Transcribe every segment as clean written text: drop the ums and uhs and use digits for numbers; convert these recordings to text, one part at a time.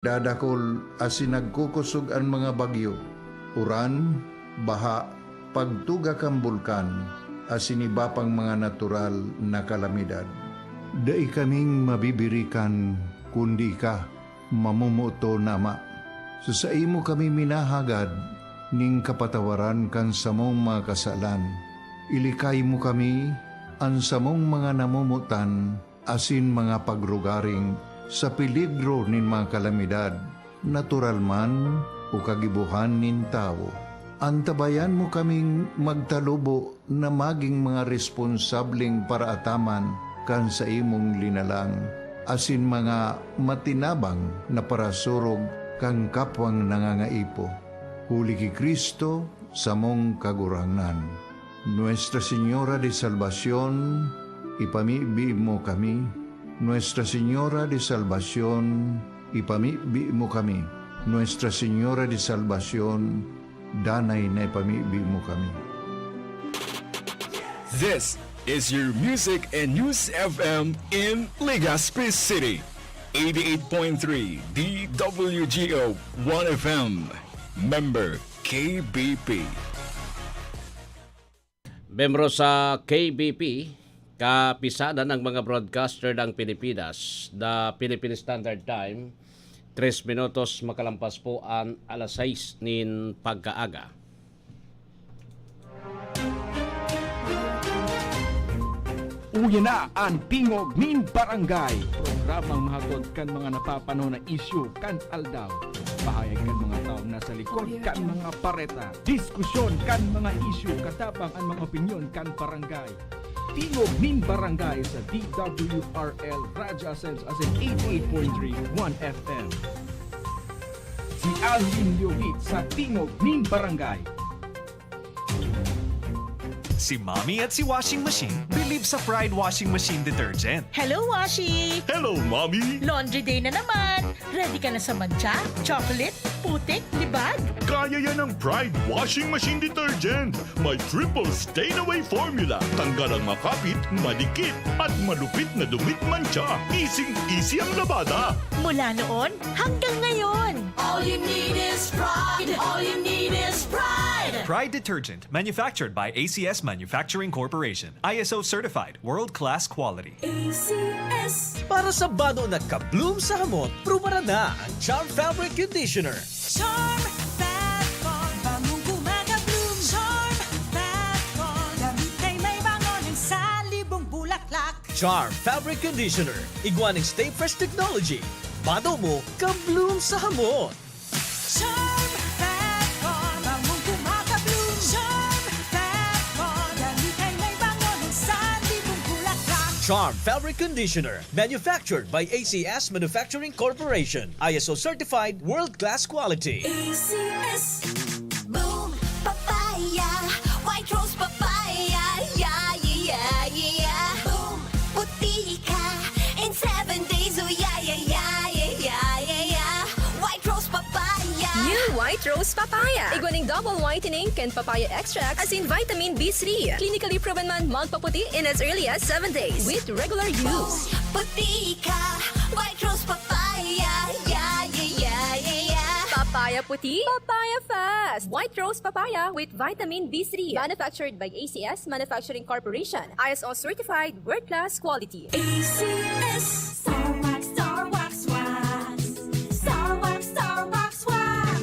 Dadakol asin nagkukusog ang mga bagyo, uran, baha, pagtuga kang bulkan, asin iba pang mga natural na kalamidad. Dai kaming mabibirikan kundi ka, mamumuto nama. So sa imo kami minahagad, ning kapatawaran kan samong mga kasalan. Ilikay mo kami, ang samong mga namumutan, asin mga pagrugaring, sa peligro nin mga kalamidad, natural man o kagibuhan nin tao. Antabayan mo kaming magtalubo na maging mga responsableng paraataman kan sa imong linalang, asin mga matinabang na parasurog kang kapwang nangangaipo. Huli ki Kristo sa mong kaguranan. Nuestra Señora de Salvación, ipamibi mo kami. Nuestra Señora de Salvación, ipamibi mo kami. Nuestra Señora de Salvación, danay na ipamibi mo kami. This is your Music and News FM in Legazpi City. 88.3 DWGO 1FM. Member KBP. Membro sa KBP, kapisada ng mga broadcaster ng Pilipinas, the Philippine Standard Time, 3 minutos makalampas po ang alas 6 nin pagkaaga. Uya na ang Tingog nin Barangay. Programang mahatod kan mga napapano na isyu kan aldaw. Pahayag kan mga taong nasa likod kan mga pareta. Diskusyon kan mga isyu katabang ang mga opinyon kan barangay. Tingog nin Barangay sa DWRL Radyo Ascens as in 88.3 1FM. Si Alvin Liowit sa Tingog nin Barangay. Si Mommy at si Washing Machine believe sa Pride Washing Machine Detergent. Hello, Washi! Hello, Mommy! Laundry day na naman! Ready ka na sa mancha, chocolate, putik, libag? Kaya yan ang Pride Washing Machine Detergent. May triple stain-away formula. Tanggal ang makapit, madikit, at malupit na dumit mancha. Easy ang labada. Mula noon hanggang ngayon. All you need is pride. All you need is pride. Pride Detergent, manufactured by ACS Manufacturing Corporation. ISO certified, world-class quality. ACS. Para sa bado na kabloom sa hamot, prumara na ang Charm Fabric Conditioner. Charm Fat Bond, bangong kumaka-bloom. Charm Fat Bond, damit ay may bangon ng salibong bulaklak. Charm Fabric Conditioner. Iguaning Stay Fresh Technology. Bado mo, kabloom sa hamot. Charm Fat Bond, bangong kumaka-bloom. Charm Fat Bond, damit ay may bangon ng salibong bulaklak. Charm Fabric Conditioner. Manufactured by ACS Manufacturing Corporation. ISO certified, world-class quality. ACS. Boom, papaya, white rose papaya, yeah, yeah, yeah. Boom, puti ka, in 7 days, oh yeah, yeah, yeah, yeah, yeah, yeah. White rose papaya. New White Rose Papaya. Iguaning double whitening and papaya extracts as in vitamin B3. Clinically proven man magpaputi in as early as 7 days with regular use. Puti ka, white rose papaya, yeah, yeah, yeah, yeah, yeah. Papaya puti, papaya fast. White Rose Papaya with vitamin B3. Manufactured by ACS Manufacturing Corporation. ISO certified, world-class quality. ACS. Star Wax, Star Wax, Wax. Star Wax, Star Wax, Wax.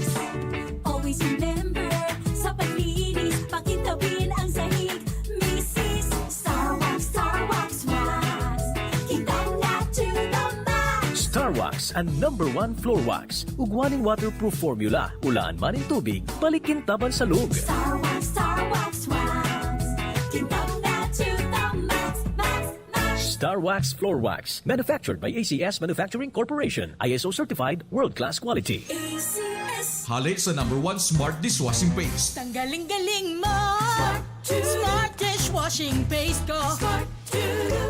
Always remember, sa paglinis, pakintabin ang sahig. Mrs. Star Wax, Star Wax, Wax. Kitang na to the max. Star Wax ang #1 floor wax. Ugwaning waterproof formula. Ulaan man ang tubig, balikin taban sa lug. Star Wax, Star Wax, Wax. Kitang na to the max, max, max. Star Wax Floor Wax. Manufactured by ACS Manufacturing Corporation. ISO certified, world-class quality. ACS. Halik sa #1 Smart Dishwashing Paste. Tanggaling-galing mo. Smart dishwashing paste ko.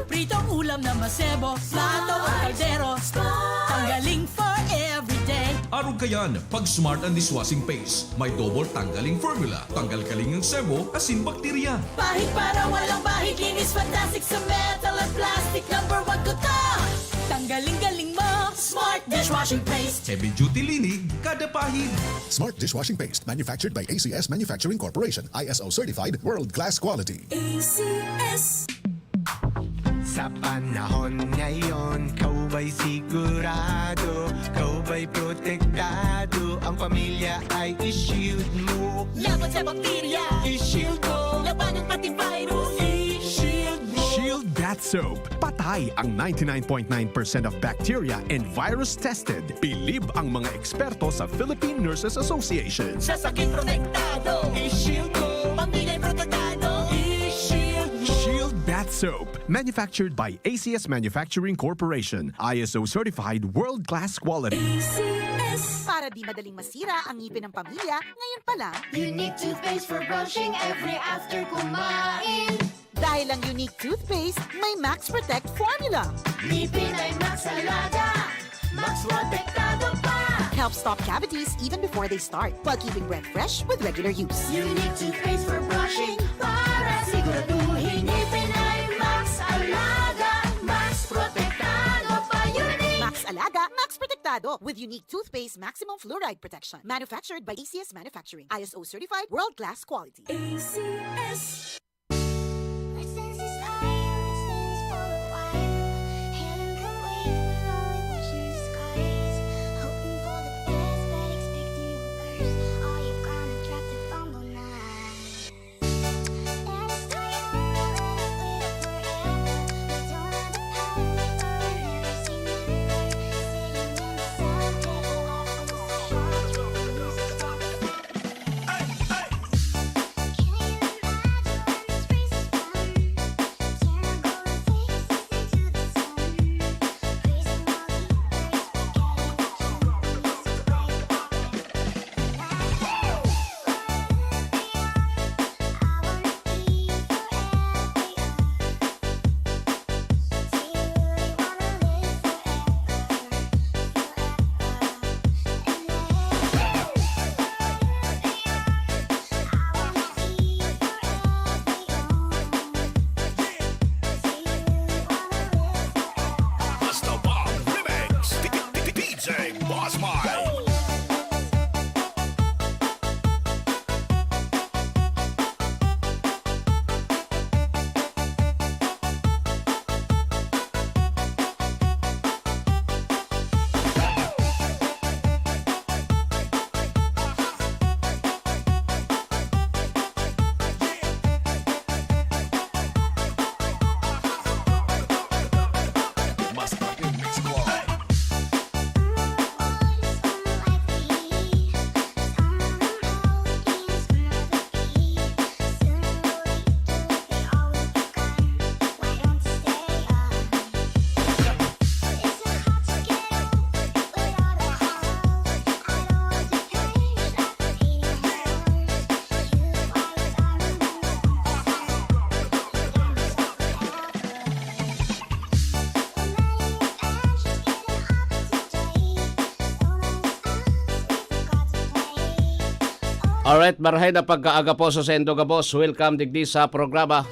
Pritong ulam na masebo. Plato o kaldero. Tanggaling for everyday. Arog kayan, pag Smart and Dishwashing Paste, may double tanggaling formula. Tanggal kaling ng sebo, asin bakterya. Bahid para walang bahid. Linis fantastic sa metal at plastic. #1 ko to. Tanggaling-galing mo. Smart dishwashing paste. Heavy duty linig kada pahid. Smart dishwashing paste manufactured by ACS Manufacturing Corporation. ISO certified world-class quality. ACS. Sa panahon ngayon, kau ba'y sigurado? Kau ba'y protektado? Ang pamilya ay i-shield mo. Laban sa bakterya, I-shield mo. labanan pati virus, i-shield mo. Shield That Soap. Patay ang 99.9% of bacteria and virus tested. Believe ang mga eksperto sa Philippine Nurses Association. Sa sakit protektado, I-shield mo. pamilya'y protektado, i-shield mo. Shield That Soap. Manufactured by ACS Manufacturing Corporation. ISO certified world-class quality. ACS. Para di madaling masira ang ngipin ng pamilya, ngayon pa lang, Unique toothpaste for brushing every after kumain. dahil ang unique toothpaste, may Max Protect formula. Ngipin ay Max Alaga, Max protektado pa. Helps stop cavities even before they start, while keeping breath fresh with regular use. Unique toothpaste for brushing para siguraduhin ngipin ay Max Alaga, Max protektado pa. Unique. Max Alaga, Max Protectado with unique toothpaste maximum fluoride protection. Manufactured by ACS Manufacturing. ISO certified world-class quality. ACS. Alright, marahay na pagkaaga po sa Sendo ka boss. Welcome digdi sa programa.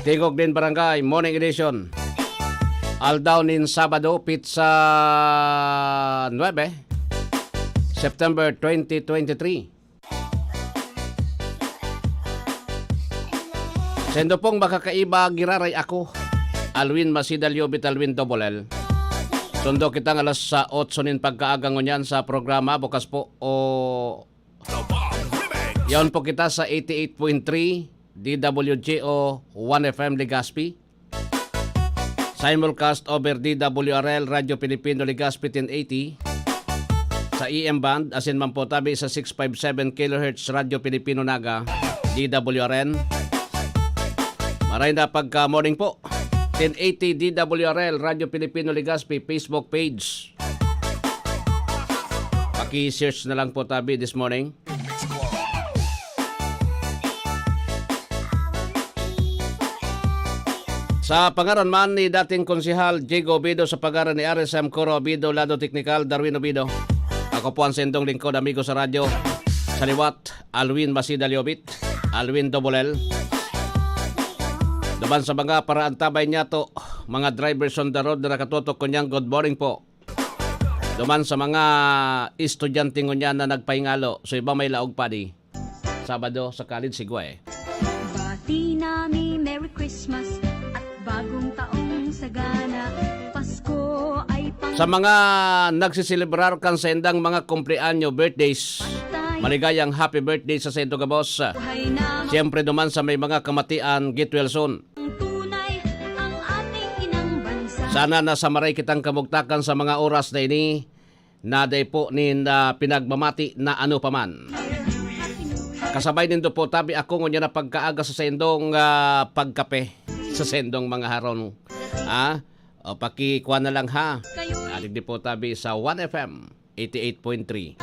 Tingog din Barangay, Morning Edition. Aldaw nin Sabado, Pizza 9, September 2023. Sendo pong makakaiba, giraray ako. Alwin Masidalyo, Bitalwin Double L. Sundo kitang alas sa 8 nin pagkaaga ngunyan sa programa. Bukas po o... Yaon po kita sa 88.3 DWGO 1FM Legazpi. Simulcast over DWRL Radio Pilipino Legazpi 1080. Sa EM Band, asin man po tabi sa 657 kHz Radio Pilipino Naga DWRN. Maray na pagka morning po. 1080 DWRL Radio Pilipino Legazpi Facebook page. Paki-search na lang po tabi this morning. Sa pangaran man ni dating konsehal Diego Obido, sa pangaran ni RSM Coro Obido, Lado Teknikal Darwin Obido. Ako po ang sendong lingkod, amigo sa radyo. Sa liwat, Alwin Masidaliobit, Alwin Double L. Daban sa mga para antabay niya to, mga drivers on the road na nakatutok ko niyang good morning po. Duman sa mga estudyante ngunya na nagpahingalo. So iba may laog pa di. Sabado sa college sigwa eh. Bati nami Merry Christmas at bagong taong sagana. Pasko ay pang Sa mga nagsiselebrar kan sa endang mga kumpleanyo, birthdays, maligayang happy birthday sa Sento Gabos. buhay na Siyempre duman sa may mga kamatian, get well soon. tunay ang ating inang bansa. Sana nasa maray kitang kamugtakan sa mga oras na ini na day po nin pinagmamati na ano paman. Kasabay nindo po tabi ako ngunya na pagkaaga sa sendong pagkape sa sendong mga haron. O pakikuha na lang ha. Alig po tabi sa 1FM 88.3.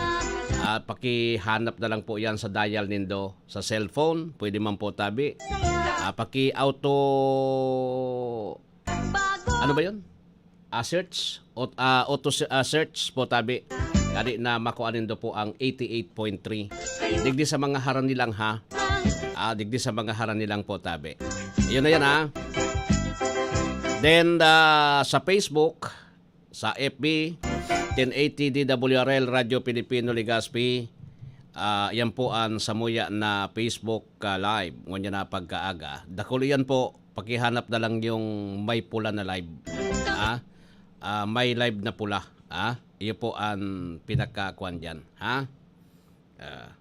Pakihanap na lang po yan sa dial nindo sa cellphone. Pwede man po tabi. Paki-auto... Ano ba yun? Search? Auto search po tabi. Kadi na makuanin do po ang 88.3. Digdi sa mga haran nilang ha. Digdi sa mga haran nilang po tabi. Yun na yan ha. Then sa Facebook, sa FB, 1080 DWRL Radio Pilipino Legazpi. Yan po ang samuya na Facebook live. Ngunyan na pagkaaga. Dakulo yan po. Pakihanap na lang yung may pula na live. May live na pula. Iyo po ang pinakakuan dyan.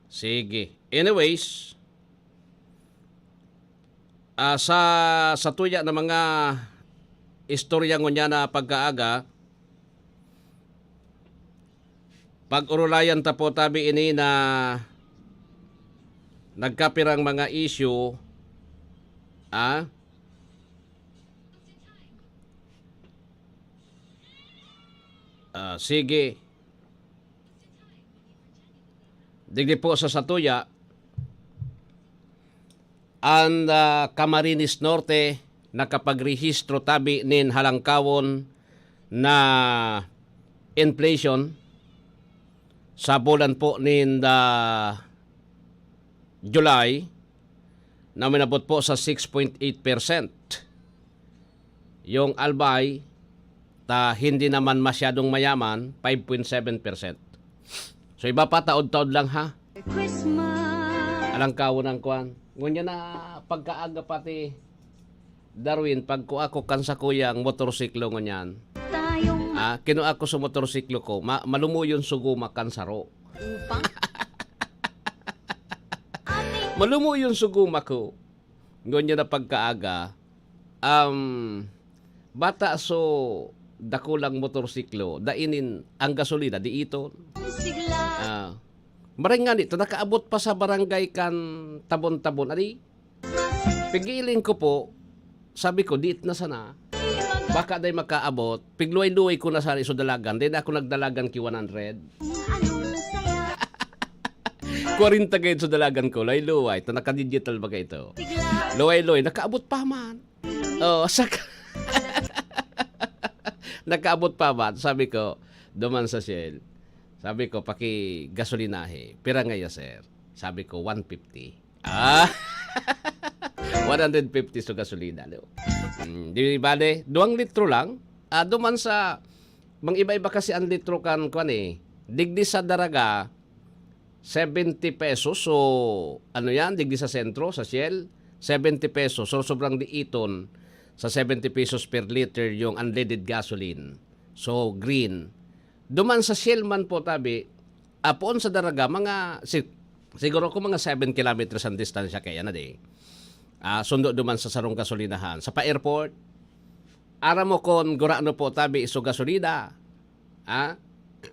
Sige. Anyways, sa tuya na mga istorya ngunya na pagkaaga, pag-urulayan ta po tabi ini na nagkapirang mga issue, sige. Digdi po sa Satuya, ang Camarines Norte nakapagrehistro tabi nin halangkawon na inflation sa bulan po nin July na minabot po sa 6.8%. Yung Albay hindi naman masyadong mayaman, 5.7%. So iba pa, taod-taod lang ha. Alang kawon ang kuwan. Ngunya na pagkaaga pati, Darwin, pag ko ako kan sa kuyang motorsiklo ngunyan, kinu ako sa motorsiklo ko, malumuyon suguma kan saro. Malumuyon suguma ko. Ngunya na pagkaaga, bata so dakulang motorsiklo, dainin ang gasolina, di ito. Maringan ito, nakaabot pa sa barangay kan tabon-tabon. Adi, pigiling ko po, sabi ko, diit na sana. Baka day makaabot, pigluay-luay ko na sana iso dalagan. Then ako nagdalagan ki 100. 40 kayo sa dalagan ko, luay-luay. Ito, naka-digital ba kayo ito? Luay-luay, nakaabot pa man. Nakaabot pa man. Sabi ko, duman sa Shell. Sabi ko, paki-gasolinahe. Pira nga ya, sir. Sabi ko, 150. 150 sa gasolina. Di bale, 2 litro lang. Duman sa, mang iba-iba kasi ang litro kan digdi sa Daraga, 70 pesos. So, ano yan? Digdi sa sentro, sa Shell, 70 pesos. So, sobrang diiton sa 70 pesos per liter yung unleaded gasoline. So, green. Duman sa Shell man po tabi, poon sa Daraga, siguro ko mga 7 kilometers ang distansya kaya na di. Sundo duman sa sarong gasolinahan. Sa pa-airport, ara mo kon gurano po tabi iso gasolina.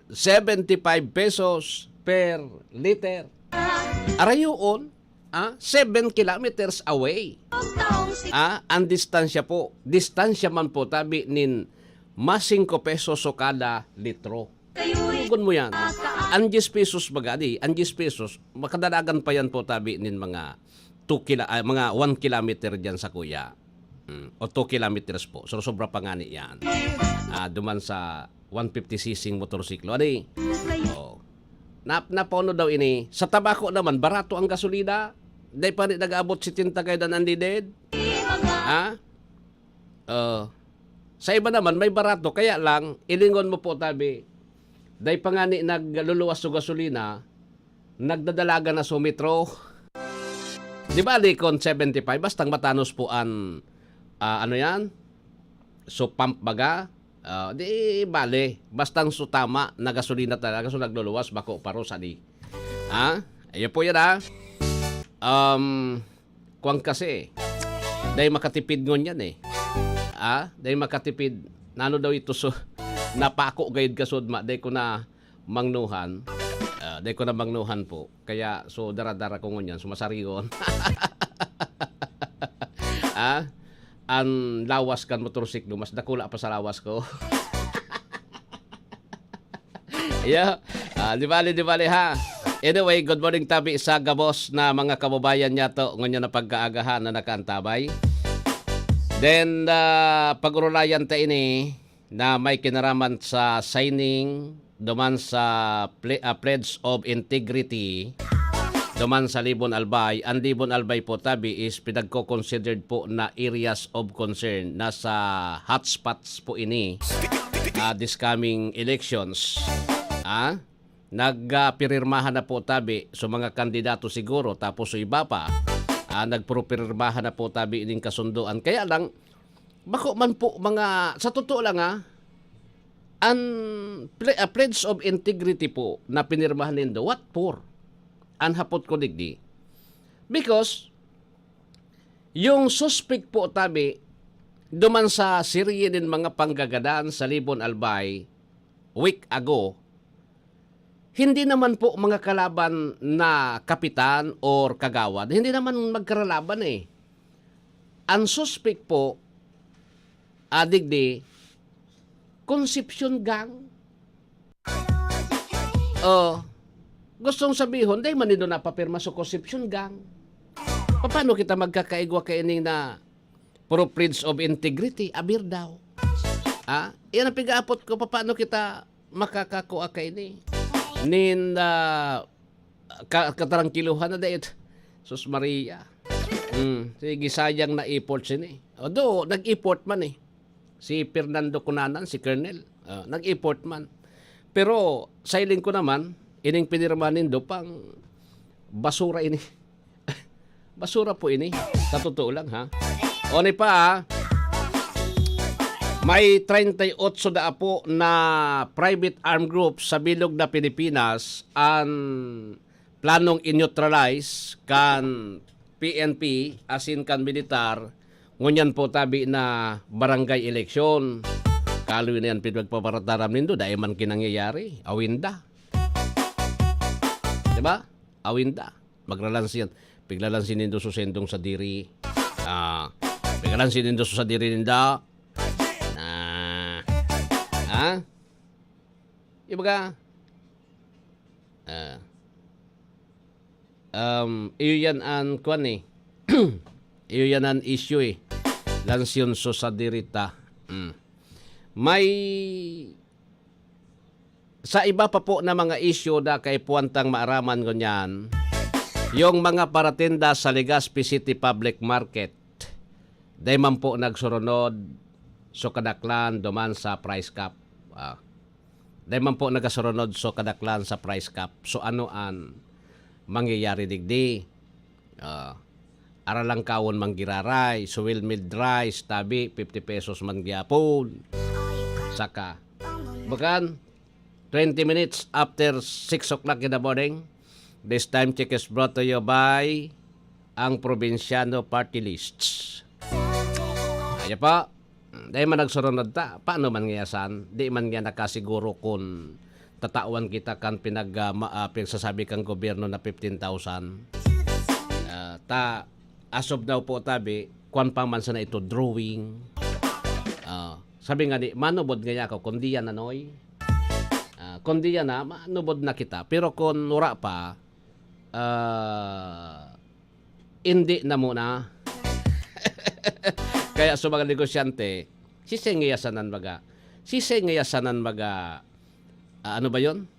75 pesos per liter. Ara yun, 7 kilometers away. Ang distansya po. Distansya man po tabi nin mas 5 pesos o kada litro. Tugon mo yan. Ang 10 pesos bagadi, ang 10 pesos, makadalagan pa yan po tabi nin mga 1 kilometer dyan sa kuya. O 2 kilometers po. So, sobra pa nga ni yan. Duman sa 150cc motorsiklo. Adi? Napono daw ini. Sa tabako naman, barato ang gasolina. Dahil pa rin nag-abot si tinta kayo dan unleaded. Sa iba naman, may barato. Kaya lang, ilingon mo po tabi, Day pa nga ni nagluluwas sa gasolina, nagdadalaga na sumitro. Di ba kon 75, bastang matanos po an, ano yan? So pump baga, di bale, bastang sutama na gasolina talaga, so nagluluwas, bako paro sa di. Ayun po yan kuwang kasi, dahil makatipid ngon yan dahil makatipid, nano daw ito so, napako gayud kasod dahil ko na mangnuhan, po, kaya so dara-dara ko ngon yan, sumasarigon. Ang lawas kan motorsiklo, mas dakula pa sa lawas ko. Yeah. Di bali ha. Anyway, good morning tabi sa gabos na mga kababayan niya to nganyan na pagkaagahan na nakaantabay. Then, pag-urulayan ta ini na may kinaraman sa signing duman sa Pledge of Integrity duman sa Libon Albay. Ang Libon Albay po tabi is pinagko-considered po na areas of concern. Nasa hotspots po ini this coming elections. Nagpirmahan na po tabi sa mga kandidato siguro, tapos sa iba pa nagpropirmahan na po tabi ining kasunduan. Kaya lang bako man po mga sa totoo lang ang Pledge of Integrity po na pinirmahan nindo, what for? Ang hapot ko digdi, because yung suspect po tabi duman sa serye din mga panggagadaan sa Libon Albay week ago, hindi naman po mga kalaban na kapitan or kagawad. Hindi naman magkaralaban Ang suspect po, adigdi, Concepcion Gang. Gustong sabihin, dahil manido na papirma sa Concepcion Gang. Paano kita magkakaigwa kaining na pro Pledge of Integrity? Abir daw. Yan ang pigaapot ko, paano kita makakakuha kaini? Katarangkiluhan na dahil Sus Maria. Sige, sayang na import sini. Although nag-import man si Fernando Cunanan, si Colonel, nag-import man. Pero sailing ko naman ining pinirma nindo pang basura ini. Basura po ini, sa totoo lang Oni pa may 38 na po na private armed group sa bilog na Pilipinas ang planong in-neutralize kan PNP asin kan militar ngunyan po tabi na barangay eleksyon. Kaloy na yan pinagpaparataram nindo dahil man kinangyayari. Awinda. Diba? Awinda. Magralansin. Piglalansin nindo susendong sa diri. Piglalansin nindo sa diri ninda. Ibaga iyo yan ang kuan iyo yan ang issue lansyon so sa dirita. May sa iba pa po na mga issue na kay puwantang maaraman ganyan yung mga paratenda sa Legazpi City Public Market dahil man po nagsuronod so kadaklan duman sa price cap. Dahil man po nagasuronod so kadaklan sa price cap. So ano ang mangyayari digdi? Aralang kawon manggiraray, so will mid rice, tabi, 50 pesos man gyapon. Saka, bakan, 20 minutes after 6 o'clock in the morning, this time check is brought to you by ang Provinciano Party Lists. Ayan pa. Dahil man nagsurunod ta, paano man ngayasan? Di man nga nakasiguro kung tatawan kita kan pinagsasabi kang gobyerno na 15,000. As of now po tabi, kwan pa man sana ito drawing. Sabi nga ni, manubod nga ako, kundi yan anoy. Kundi yan na, manubod na kita. Pero kung nura pa, hindi na muna. Kaya sa mga negosyante, sisengayasanan baga. Ano ba yon?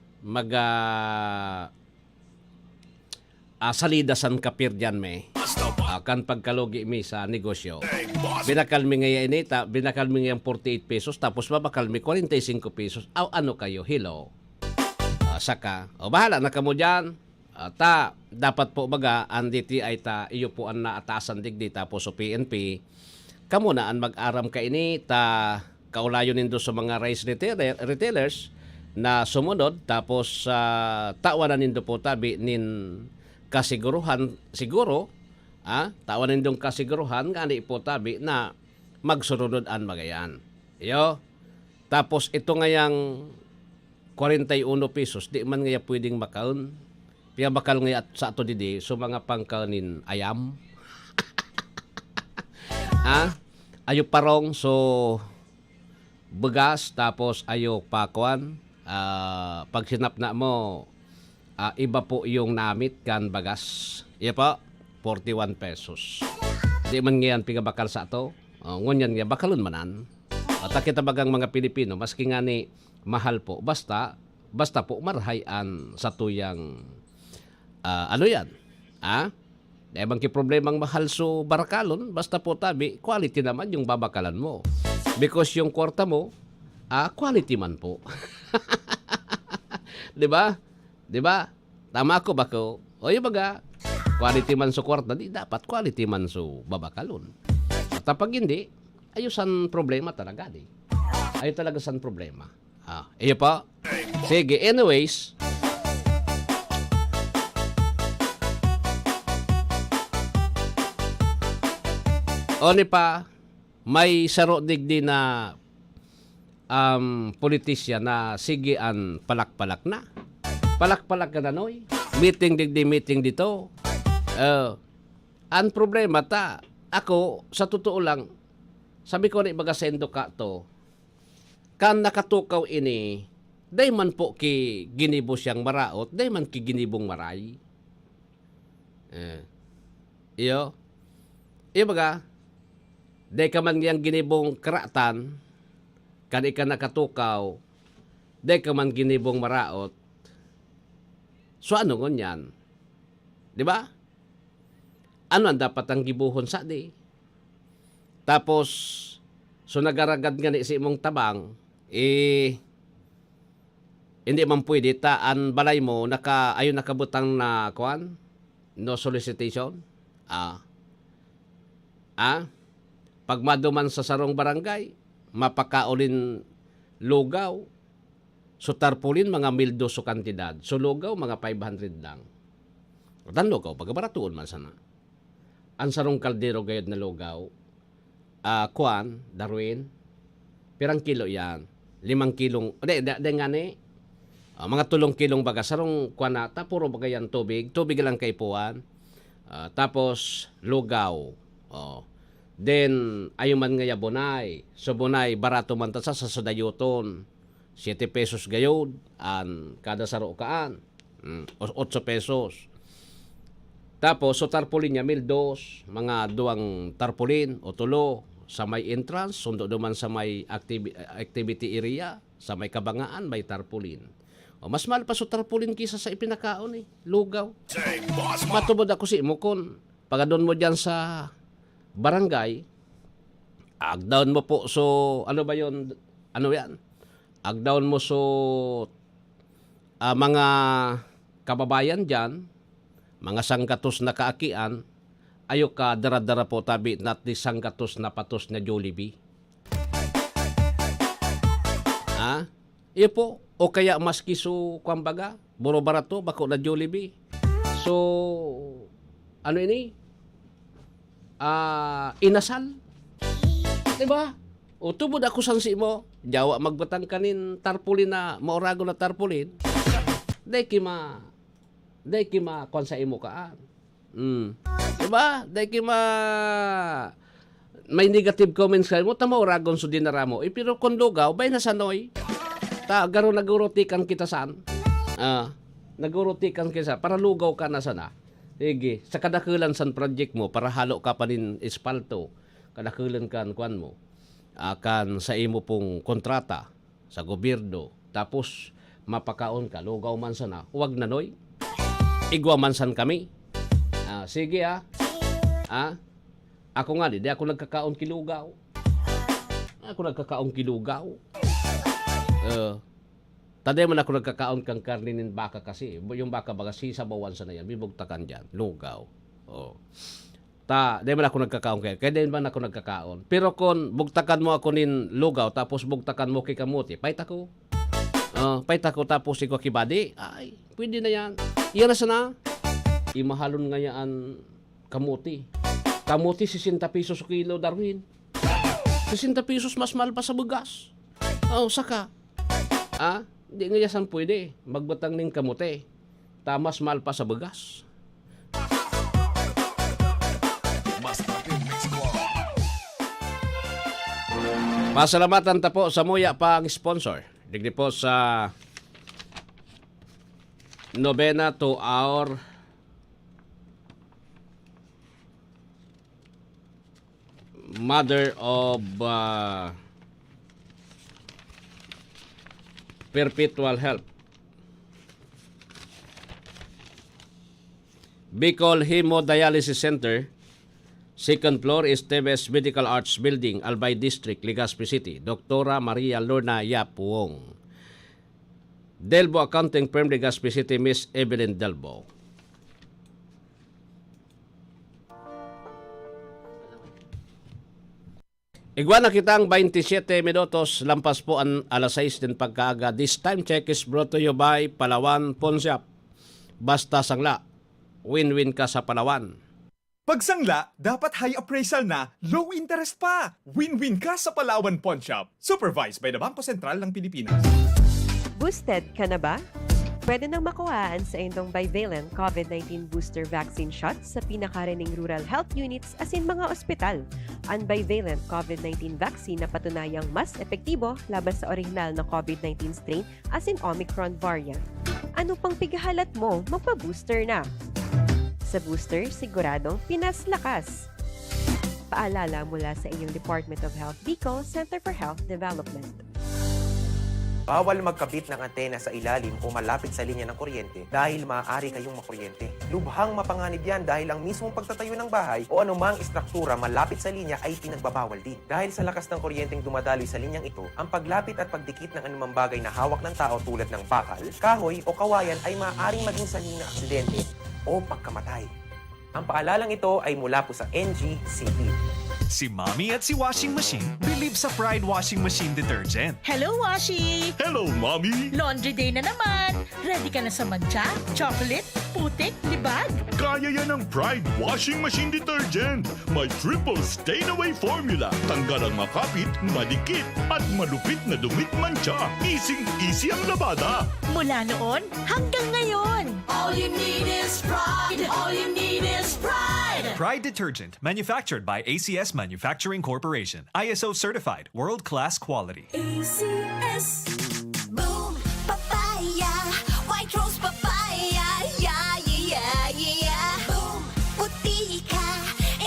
Salidasan kapir dyan me. Kan pagkalugi mi sa negosyo. Binakalmi nga yan 48 pesos, tapos mabakalmi 45 pesos. Ano kayo? Hello? Saka, bahala na kamo dyan. Dapat po baga, ang DTI iyo po ang naatasan digdi, tapos sa PNP, kamo na ang mag-aram ka ini, kaulayo nindo sa mga rice retailers na sumunod, tapos tawanan nindo po tabi nin kasiguruhan, siguro, tawanan nindong kasiguruhan, gani po tabi na magsurunod ang magayan. Iyo, tapos ito ngayang 41 pesos, di man ngaya pwedeng makaon. Kaya bakal ngaya sa ato didi, so mga pangkanin ayam. Ayo parong, so bugas, tapos ayo pakuan. Pag sinap na mo, iba po yung namit kan bagas. Iya po, 41 pesos. Di man ngayon pigabakal sa ato. Ngunyan nga, bakalon manan. At kita bagang mga Pilipino, maski nga ni mahal po, basta po marhayan sa tuyang ano yan? Dahil ki problemang mahal so barakalon, basta po tabi, quality naman yung babakalan mo. Because yung kwarta mo, quality man po. Diba? Diba? Tama ko ba ko? O yung baga, quality man so kwarta, di dapat quality man so babakalon. At pag hindi, ayusan problema talaga di. Ayo talaga san problema. Iyo pa. Sige, anyways, oni pa, may saro digdi na politisya na sige ang palak-palak na. Palak-palak ka na noy. Meeting dito. Ang problema ako, sa totoo lang, sabi ko na ibagasendo ka to, kan nakatukaw ini, day man po ki ginibo siyang maraot, day man ki ginibong maray. Iyo baga, day ka man yang ginibong karatan, kan ika nakatukaw, day ka man ginibong maraot. So ano ngon di ba? Ano ang dapat ang gibuhon sa di? Tapos, so nagaragad nga ni si mong tabang, hindi man pwede ang balay mo ayon nakabutang na kuan, no solicitation. Pag maduman sa sarong barangay, mapakaulin lugaw, so tarpulin mga 1,200 so kantidad. So lugaw mga 500 lang. Dan lugaw, pagkabaratuon man sana. Ang sarong kaldero gayod na lugaw, kuan, Darwin, pirang kilo yan? 5 kilong, nga ni, mga 3 kilong baga, sarong kuan nata, puro baga yan tubig lang kay puan. Tapos, lugaw. Then, ayuman nga ya bonay. So, bonay, barato man ta sa sudayuton. 7 pesos gayod, kada saro kaan. 8 pesos. Tapos, so tarpaulin niya, 1,200, mga 2 tarpaulin o tulo sa may entrance, sundo naman sa may activity area, sa may kabangaan, may tarpaulin. Mas mahal pa so tarpaulin kisa sa ipinakaon lugaw. Matubod ako si Mukon. Pag doon mo dyan sa barangay, agdown mo po so, ano ba yun? Ano yan? Agdown mo so mga kababayan dyan, mga sangkatos na kaakian, ayo ka dara-dara po tabi nat di sangkatos na patos na Jollibee. Iyo po, o kaya maski so kwambaga, buro barato, bako na Jollibee. So, ano ini? Inasal. Diba? O tubod ako sang si mo, jawa magbatang kanin tarpulin na, maurago na tarpulin. Day kima kon sa imo kaan. Diba? Day kima may negative comments kayo mo, tama uragon so dinara mo. Pero kung lugaw, bay na sanoy. Garo nagurutikan kita saan. Nagurutikan kita para lugaw ka na sana. Sige, sa kadakulan san project mo, para halo ka pa rin espalto, kadakulan kan kuan mo, kan sa imo pong kontrata sa gobyerno, tapos mapakaon ka, lugaw man sana, huwag na noy. Igwa man san kami. Sige ako nga di ako nagkakaon kilugaw. Taday man ako nagkakaon kang karne ng baka kasi. Yung baka baga sisabawan sa na yan. Bibugtakan dyan. Lugaw. Oh. Di man ako nagkakaon kaya. Kaya din man ako nagkakaon. Pero kung bugtakan mo ako nin lugaw, tapos bugtakan mo kay kamuti, pait ako. Pait ako tapos ikaw kibadi. Ay, pwede na yan. Iyan na sana. Imahalon nga yan kamuti. Kamuti 60 pesos kilo, Darwin. 60 pesos mas mahal pa sa bugas. Saka. Di nga yasan pwede. Magbatang ning kamote. Tamas mahal pa sa bugas. Pasalamatan ta po sa Muya pa ang sponsor. Digdi po sa Novena to our Mother of Perpetual Help. Bicol Hemodialysis Center, second floor, Esteves Medical Arts Building, Albay District, Legazpi City. Dr. Maria Lorna Yapuong. Delbo Accounting Firm, Legazpi City, Miss Evelyn Delbo. Igwan na kitang 27 minutos, lampas po ang alas 6 din pagkaaga. This time check is brought to you by Palawan Pawn Shop. Basta sangla, win-win ka sa Palawan. Pagsangla, dapat high appraisal na, low interest pa. Win-win ka sa Palawan Pawn Shop. Supervised by the Bangko Sentral ng Pilipinas. Boosted ka na ba? Pwede nang makuhaan sa inyong bivalent COVID-19 booster vaccine shots sa pinakarining rural health units as in mga ospital. Ang bivalent COVID-19 vaccine na patunayang mas epektibo laban sa orihinal na COVID-19 strain as in Omicron variant. Ano pang pigahalat mo? Magpa-booster na! Sa booster, siguradong Pinas lakas. Paalala mula sa inyong Department of Health Bicol Center for Health Development. Bawal magkabit ng antena sa ilalim o malapit sa linya ng kuryente dahil maaari kayong makuryente. Lubhang mapanganib yan dahil ang mismong pagtatayo ng bahay o anumang istruktura malapit sa linya ay pinagbabawal din. Dahil sa lakas ng kuryenteng dumadaloy sa linyang ito, ang paglapit at pagdikit ng anumang bagay na hawak ng tao tulad ng bakal, kahoy o kawayan ay maaaring maging sanhi ng aksidente o pagkamatay. Ang paalalang ito ay mula po sa NGCP. Si Mommy at si Washing Machine believe sa Pride Washing Machine Detergent. Hello, Washi! Hello, Mommy! Laundry day na naman! Ready ka na sa mancha, chocolate, putik, libag? Kaya yan ang Pride Washing Machine Detergent. May triple stain-away formula. Tanggal ang makapit, madikit, at malupit na dumit mancha. Easy ang labada. Mula noon hanggang ngayon. All you need is pride. All you need is pride. Pride Detergent, manufactured by ACS Manufacturing Corporation. ISO certified, world-class quality. ACS. Boom, papaya. White rose papaya. Yeah, yeah, yeah. Boom, puti ka.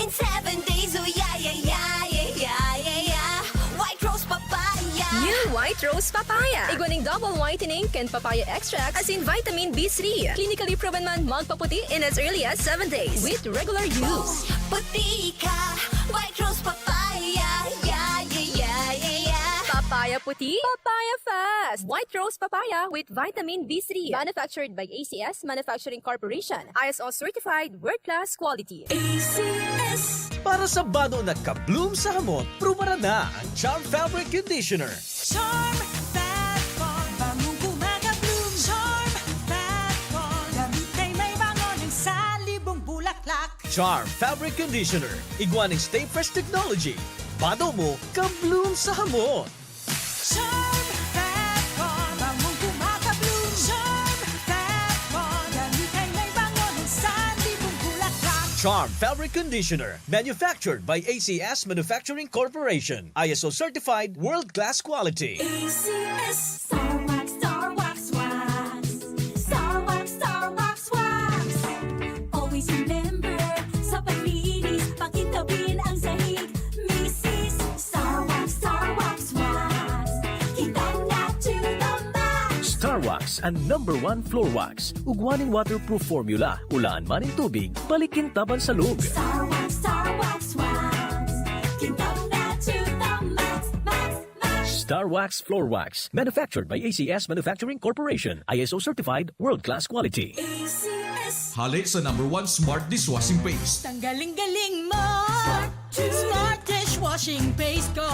In 7 days, oh yeah, yeah, yeah, yeah, yeah, yeah. White rose papaya. New White Rose Papaya. Iguaning double whitening and papaya extract as in vitamin B3. Clinically proven man magpaputi in as early as 7 days with regular use. Puti ka. White rose papaya. Yeah, yeah, yeah, yeah, yeah. Papaya puti, papaya fast. White Rose Papaya with vitamin B3. Manufactured by ACS Manufacturing Corporation. ISO certified world-class quality. ACS. Para sa bano na kabloom sa hamon, prumara na ang Charm Fabric Conditioner. Charm Fat Bond, bangong kumaka-bloom. Charm Fat Bond, damit ay may bangon ng salibong bulaklak. Charm Fabric Conditioner. Iguaning Stay Fresh Technology. Bano mo, kabloom sa hamon. Charm Fat Bond, bangong kumaka-bloom. Charm Fat Bond, damit ay may bangon ng salibong bulaklak. Charm Fabric Conditioner. Manufactured by ACS Manufacturing Corporation. ISO certified, world-class quality. ACS. Star Wax, Star Wax, Wax. Star Wax, Star Wax, Wax. Always remember, sa paglinis, pakitawin ang sahig. Mrs. Star Wax, Star Wax, Wax. Kitang na to the max. Star Wax ang #1 floor wax. Ugwaning waterproof formula. Ulaan man ang tubig, balikin taban sa loob. Star Wax, Wax. Kitang na to the max, max, max. Star Wax Floor Wax. Manufactured by ACS Manufacturing Corporation. ISO certified, world-class quality. ACS. Halik sa #1 Smart Dishwashing Paste. Tanggaling-galing mo. Smart dishwashing paste ko.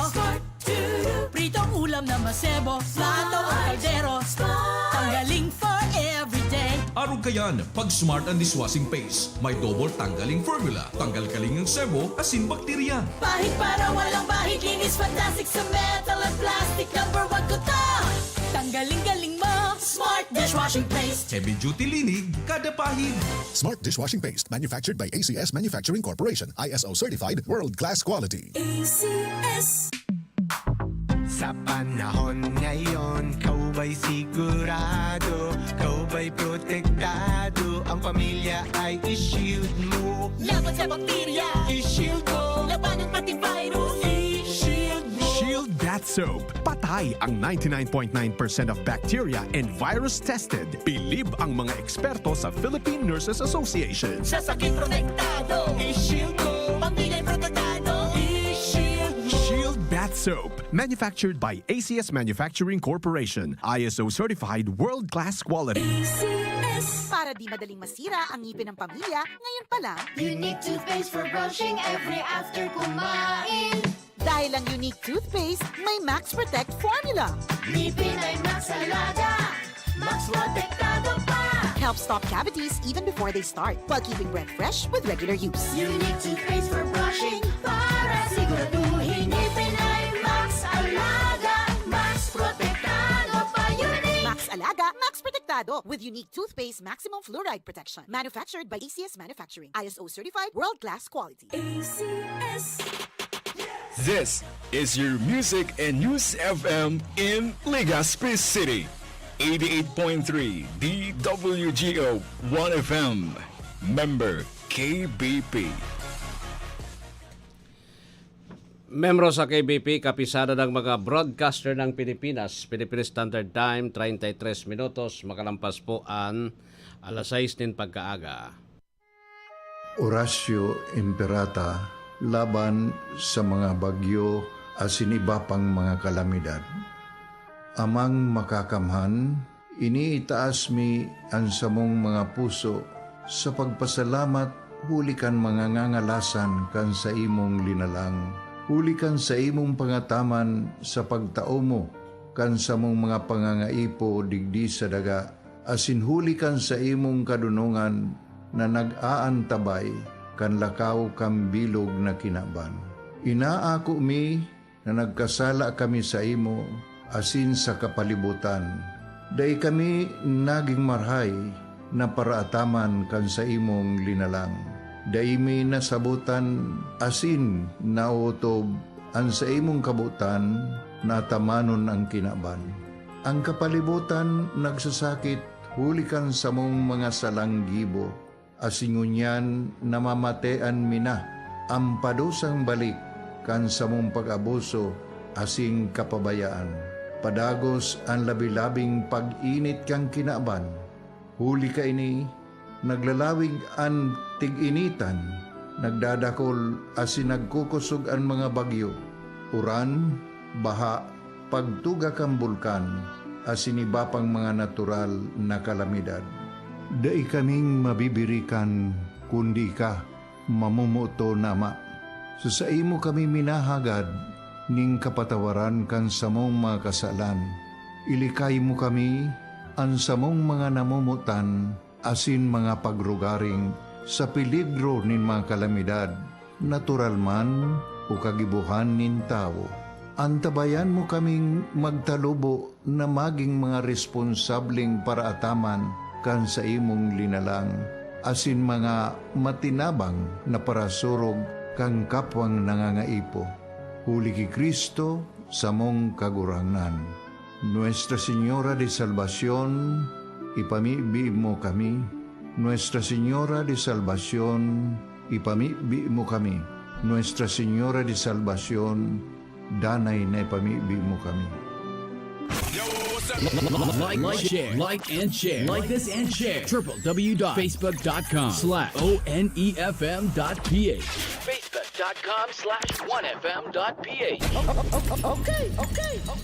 Pritong ulam na masebo. Plato o kaldero. Tanggaling for everyday. Arog kayan, pag Smart and Dishwashing Paste, may double tanggaling formula. Tanggal kaling ng sebo, asin bakterya. Bahid para walang bahid. Linis fantastic sa metal at plastic. #1 ko to. Tanggaling-galing mo. Smart dishwashing paste. Heavy duty linig, kada pahid. Smart Dishwashing Paste, manufactured by ACS Manufacturing Corporation. ISO certified, world-class quality. ACS. Sa panahon ngayon, kau ba'y sigurado? Kau ba'y protektado? Ang pamilya ay i-shield mo. Laban sa bakterya. I-shield mo. Labanan pati virus. I-shield mo. Shield Bath Soap. Patay ang 99.9% of bacteria and virus tested. Bilib ang mga eksperto sa Philippine Nurses Association. Sa sakit protektado. I-shield mo. Pamilya protektado. I-shield mo. Shield Bath Soap. Manufactured by ACS Manufacturing Corporation. ISO certified, world-class quality. ACS. Para di madaling masira ang ngipin ng pamilya, ngayon pa lang, Unique toothpaste for brushing every after kumain. dahil ang unique toothpaste, may Max Protect formula. Ngipin ay Max Alaga. Max Protektado pa. Helps stop cavities even before they start, while keeping breath fresh with regular use. Unique toothpaste for brushing para siguraduhin ngipin ay Max Alaga. Max Protektado pa. Unique. Max Alaga, Max Protectado with unique toothpaste maximum fluoride protection. Manufactured by ACS Manufacturing. ISO certified, world-class quality. ACS. This is your Music and News FM in Legazpi City. 88.3 DWGO 1FM. Member KBP. Membro sa KBP, kapisada ng mga broadcaster ng Pilipinas, Philippine Standard Time, 33 minutos, makalampas po ang alas 6 din pagkaaga. Horacio Imperata laban sa mga bagyo asin iba pang mga kalamidad. Amang makakamhan, iniitaas mi ang samong mga puso sa pagpasalamat hulikan mga ngangalasan kan sa imong linalang. Hulikan sa imong pangataman sa pagtao mo kan sa mong mga pangangaipo digdi sa daga. Asin hulikan sa imong kadunungan na nag-aantabay kan lakaw kam bilog na kinaban. Inaako mi na nagkasala kami sa imo asin sa kapalibutan. Day kami naging marhay na paraataman kan sa imong linalang. Day mi nasabutan asin nautob ang sa imong kabutan na tamanon ang kinaban. Ang kapalibutan nagsasakit hulikan sa mong mga salanggibo. Asingunyan namamatean mina ang padusang balik kan sa mong pag-abuso asing kapabayaan. Padagos ang labi-labing pag-init kang kinaban. Huli ka ini, naglalawig ang tig-initan, nagdadakol asin nagkukusog ang mga bagyo. Uran, baha, pagtuga kang bulkan, asin iba pang mga natural na kalamidad. Dai kaming mabibirikan kundi ka, mamumuto nama. Sa imo kami minahagad, ning kapatawaran kan samong mga kasalan. Ilikay mo kami, ang samong mga namumutan, asin mga pagrugaring, sa peligro nin mga kalamidad, natural man o kagibuhan nin tao. Antabayan mo kaming magtalubo na maging mga responsabling paraataman kan sa imong linalang, asin mga matinabang na parasurog kang kapwang nangangaipo. Huli ki Kristo sa mong kagurangnan. Nuestra Señora de Salvación, ipamibi mo kami. Nuestra Señora de Salvación, ipamibi mo kami. Nuestra Señora de Salvación, danay na ipamibi mo kami. Like and share. Like this and share. www.facebook.com/onefm.ph. Facebook facebook.com/1fm.ph. Okay.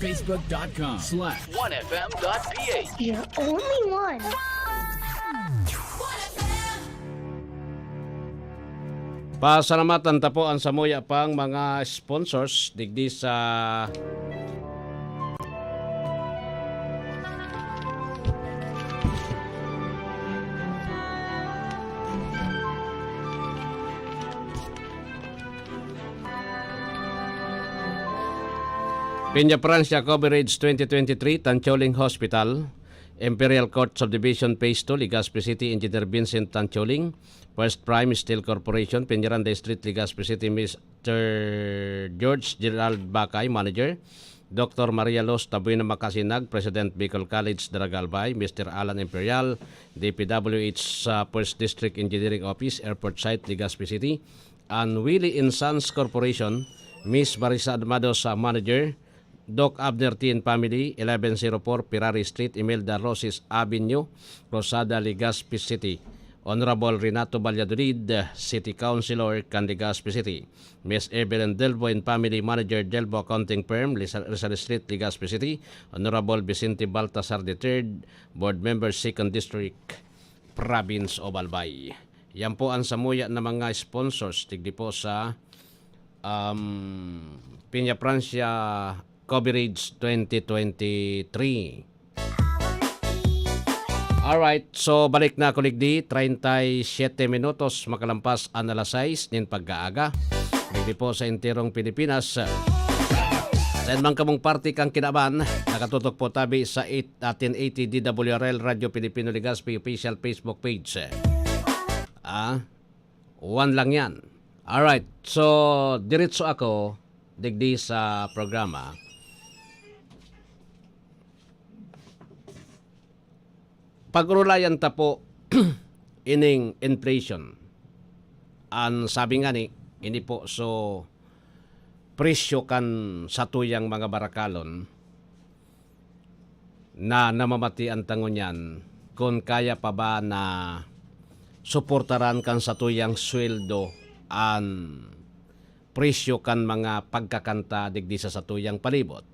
facebook.com/1fm.ph. You're only one. Pasalamatan tapo ang samuya pang mga sponsors digdi sa Peña Francia Coverage 2023 Tancholing Hospital, Imperial Court Subdivision Phase 2, Legazpi City, Engineer Vincent Tancholing, First Prime Steel Corporation, Peñaranda Street, Legazpi City, Mr. George Gerald Bakay, Manager, Dr. Maria Los Tabuina Makasinag, President Bicol College, Daragalbay, Mr. Alan Imperial, DPWH First District Engineering Office, Airport Site, Legazpi City, and Willie & Sons Corporation, Miss Marisa Admado sa Manager, Doc Abner T. and Family, 1104 Pirari Street, Imelda Roses Avenue, Rosada, Legazpi City. Honorable Renato Valladolid, City Councilor, Legazpi City. Miss Evelyn Delvo and Family, Manager, Delvo Accounting Firm, Rizal Street, Legazpi City. Honorable Vicente Baltasar III, Board Member, 2nd District, Province of Albay. Yan po ang samuya na mga sponsors. Tigdi po sa Peña Francia Coverage 2023. Alright, so balik na kulig di 37 minutos makalampas ang alas 6 nin pag-aaga. Hindi po sa enterong Pilipinas. Sa man kamong party kang kinaban, nakatutok po tabi sa 1080 DWRL Radio Pilipino Legazpi official Facebook page. One lang yan. Alright, so diretso ako digdi sa programa. Pag-urulayan ta po ining inflation. Ang sabi nga ni, ini po so presyo kan sa tuyang mga barakalon na namamati ang tangon yan kung kaya pa ba na suportaran kan sa tuyang sweldo ang presyo kan mga pagkakanta digdi sa tuyang palibot.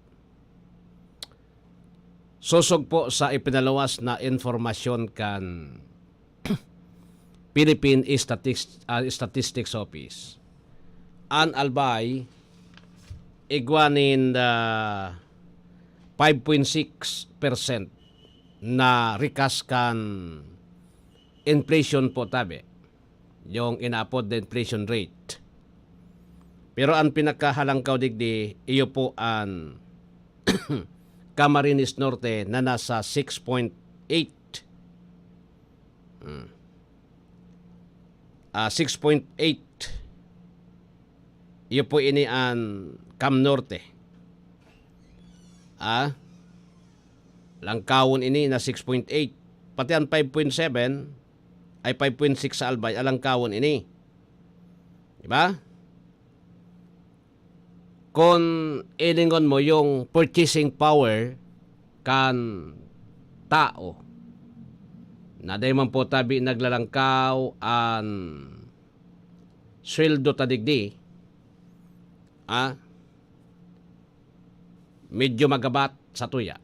Susog po sa ipinalawas na informasyon kan Philippine Statistics Office. An albay igwanin 5.6% na rikas kan inflation po tabi. Yung inaapod na inflation rate. Pero ang pinakahalangkaw digdi, iyo po ang Camarines Norte na nasa 6.8. 6.8. Iyo po ini ang Cam Norte. Langkawon ini na 6.8. Pati ang 5.7 ay 5.6 sa Albay. Alangkawon ini. Diba? Kung ilingon mo yung purchasing power kan tao na day man po tabi naglalangkaw ang sweldo tadigdi medyo magabat sa tuya.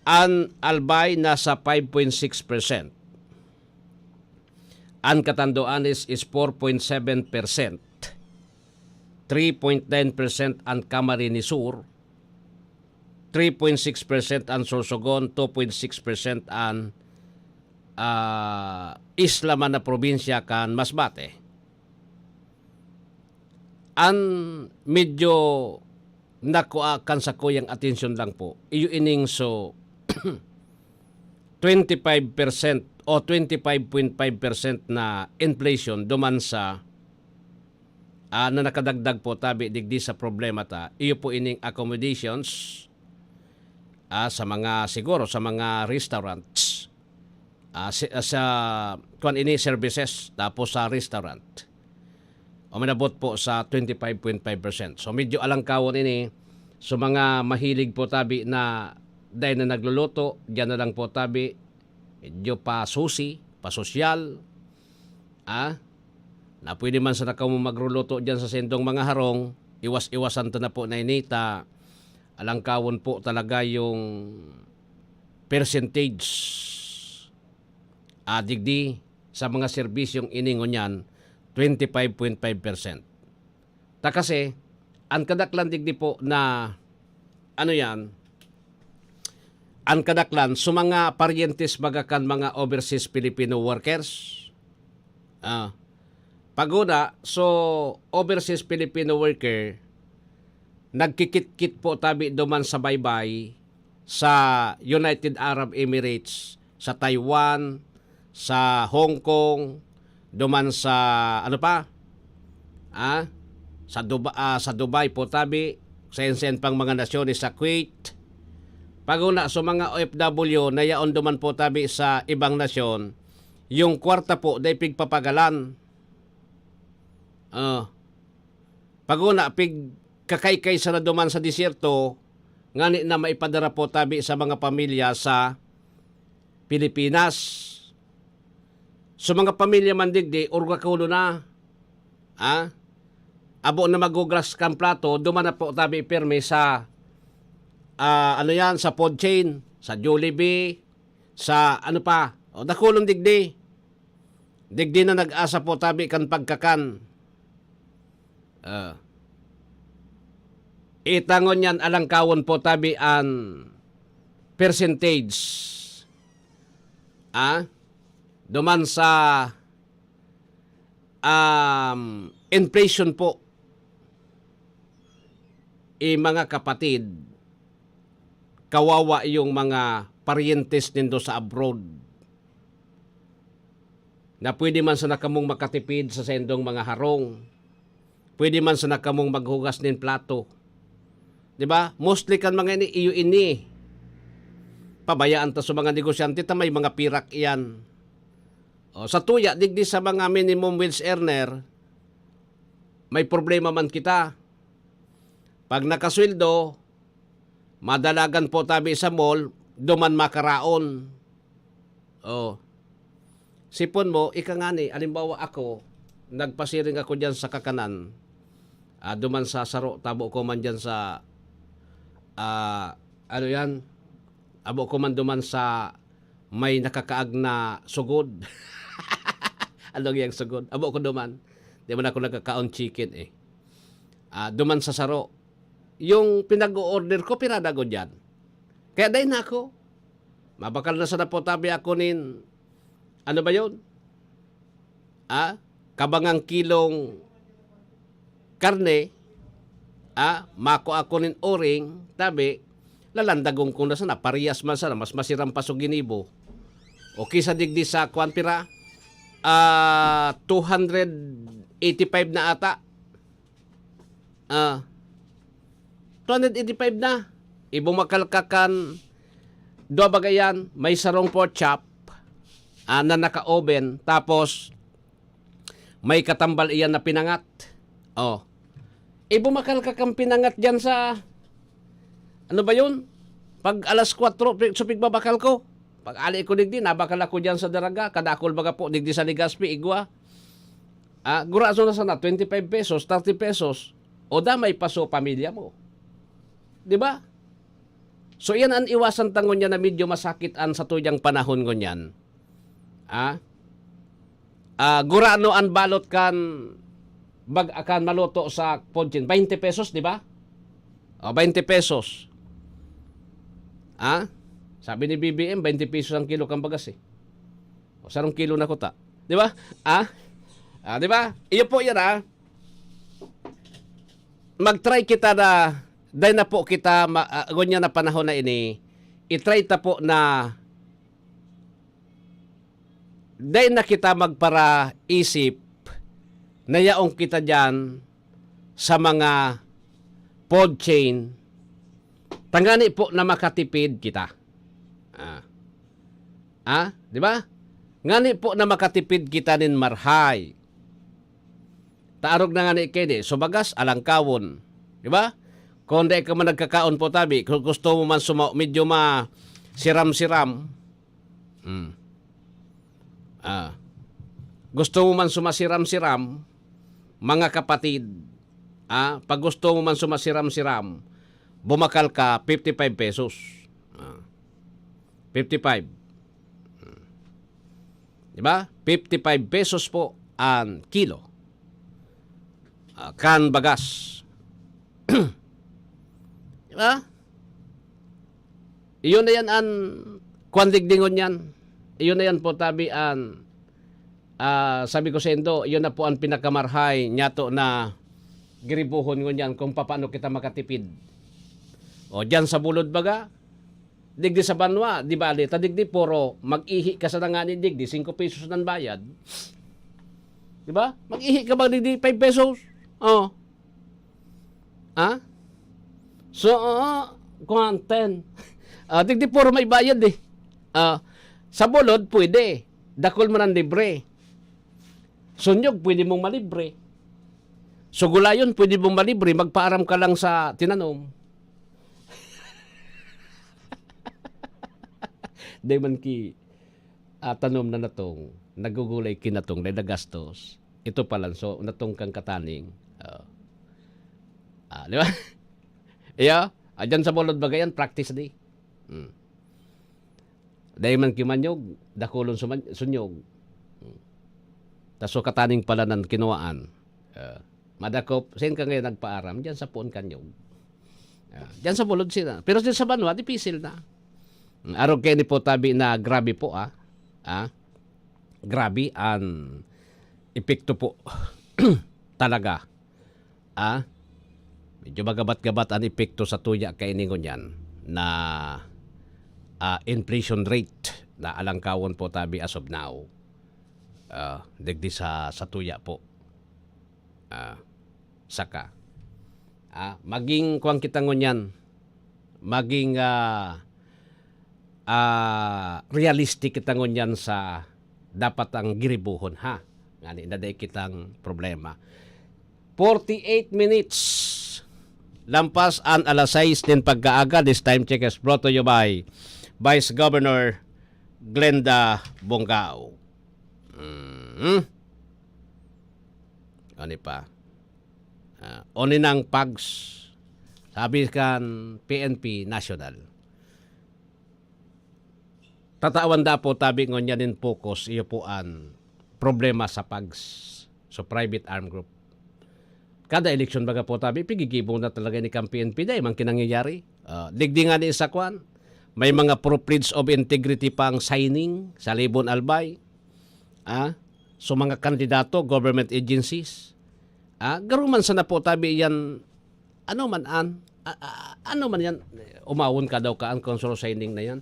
Ang Albay nasa 5.6%. Ang Catanduanes is 4.7%. 3.9% ang Camarines Sur. 3.6% ang Sorsogon. 2.6% ang Isla Man na probinsya kan Masbate. Ang medyo nakuha kan sa kuyang atensyon lang po. Iyo ining so 25% o 25.5% na inflation duman sa na nakadagdag po tabi digdi sa problema ta. Iyo po ining accommodations sa mga siguro sa mga restaurants sa kuan ini services tapos sa restaurant. O manabot po sa 25.5%. So medyo alangkawon ini so mga mahilig po tabi na dahil na nagluluto, diyan na lang po tabi medyo pa susi, pa sosyal, Na pwede man sa nakaw magruluto dyan sa sendong mga harong, iwas-iwasan to na po na inita. Alangkawon po talaga yung percentage digdi sa mga serbisyong iningon yan, 25.5%. Ta kasi, ang kadaklan digdi po na ang kadaklan sa mga paryentes magakan mga overseas Filipino workers. Paguna, so overseas Filipino worker, nagkikit-kit po tabi duman sa baybay sa United Arab Emirates, sa Taiwan, sa Hong Kong, duman sa sa Dubai po tabi, sa ensen pang mga nasyones sa Kuwait. Paguna so mga OFW na yaon duman po tabi sa ibang nasyon, yung kwarta po day pigpapagalan. Paguna pig kakaykay sa naduman sa disyerto, ngani na maipadara po tabi sa mga pamilya sa Pilipinas. So mga pamilya man digdi, urga kulo na. Abo na magugras kang plato, duman na po tabi pirmi sa sa food chain, sa Jollibee, sa dakulong digdi. Digdi na nag-asa po tabi kan pagkakan. Itangon yan alangkawon po tabi an percentage. Duman sa inflation po. Mga kapatid, kawawa yung mga paryentes nindo sa abroad na pwede man sa nakamong makatipid sa sendong mga harong, pwede man sa nakamong maghugas nin plato. Diba? Mostly kan mga ini pabayaan ta sa mga negosyante ta may mga pirak iyan. Sa tuya, digdi sa mga minimum wage earner, may problema man kita. Pag nakasweldo, madalagan po tabi sa mall, duman makaraon. Sipon mo, ikangani, alimbawa ako, nagpasiring ako dyan sa kakanan, duman sa saro, tabo ko man dyan sa, abo ko man duman sa may nakakaag na sugod. Anong yung sugod? Abo ko duman. Di man ako nagkakaon chicken duman sa saro. Yung pinag-order ko, pirada ko dyan. Kaya dahil na ako. Mabakal na sa napotabi ako nin, ano ba yun? Kabangang kilong karne, mako ako nin oring, tabi, lalandagong ko na sana, parehas man sana, mas masiram pa so ginibo. O kisa digdi sa kwanpira, 285 na ata. 285 na. Ibumakalkakan, do bagayan, may sarong pork chop, na naka-oven, tapos may katambal iyan na pinangat. Ibumakalkakan pinangat dyan sa, ano ba yun? Pag alas 4, so pigbabakal ko. Pag ali ko digdi, nabakal ako dyan sa daraga, kadakol baga po, digdi sa Ligaspi, igwa. Guraso na sana, 25 pesos, 30 pesos, o damay paso pamilya mo. Diba? So yan ang iwasan tangon niya na medyo masakitan sa tuyang panahon ngunyan. Gurano ang balot kan bag-akan maluto sa podchin. 20 pesos, di ba? 20 pesos. Sabi ni BBM, 20 pesos ang kilo kang bagas sarong kilo na kuta. Di ba? Di ba? Iyo po yan Mag-try kita na dahil na po kita, ganyan na panahon na ini, itry ta po na dahil na kita magpara isip na yaong kita dyan sa mga pod chain, tangani po na makatipid kita. Di ba? Ngani po na makatipid kita nin marhay. Taarog na ngani kede, so bagas alangkawon. Di ba? Kung di ka man nagkakaon po tabi, kung gusto mo man medyo siram-siram. gusto mo man sumasiram-siram, mga kapatid, pag gusto mo man sumasiram-siram, bumakal ka 55 pesos. 55. Diba? 55 pesos po ang kilo. Kan bagas. Diba? Iyon na yan an kwandigdingon yan. Iyon na yan po tabi an sabi ko sa Indo, iyon na po ang pinakamarhay nyato na giribuhon ngon yan kung paano kita makatipid. O dyan sa bulod baga, digdi sa banwa, di ba? Tadigdi puro mag-ihi ka sa nanganin digdi, 5 pesos ng bayad. Di ba? Mag-ihi ka ba digdi 5 pesos? Oh. So, kung 10. Digdi puro may bayad eh. Sa bulod, pwede. Dakol mo ng libre. Sunyog, pwede mong malibre. So, gulayon, pwede mong malibre. Magpaaram ka lang sa tinanom. Di man ki tanom na natong nagugulay kinatong na nagastos. Ito pala, so natong kang kataning. Di ba? Iya, dyan sa bulod bagayan, practice di. Dahil man kimanyog, dakulon sunyog. Taso kataning pala ng kinuwaan. Madakop, saan ka ngayon nagpaaram? Dyan sa puon kanyog. Dyan sa bulod sila. Pero dyan sa banwa, dipisil na. Araw kayo ni po tabi na grabe po grabe ang epekto po talaga. Medyo magabat-gabat ang epekto sa tuya kay ningon yan na inflation rate na alangkawon po tabi as of now. Digdi sa tuya po. Saka. Maging kuwang kita ngon yan. Maging realistic kita ngon yan sa dapat ang giribuhon ha. Ngani naday kitang problema. 48 minutes. Lampas ang alas 6 din pagkaaga. This time check is brought to you by Vice Governor Glenda Bongao. Ano pa? Oni ng PAGS. Sabi kan PNP National. Tatawan da po tabi ngon yan focus iyo po an problema sa PAGS. So private armed group. Kada eleksyon baga po tabi pigigibong na talaga ni PNP day man kinangyayari. Digdingan ni sa kwan. May mga proofreads of integrity pang signing sa Libon Albay. So mga kandidato, government agencies. Garuman sana po tabi yan ano man yan umawon ka daw ka ang console signing na yan.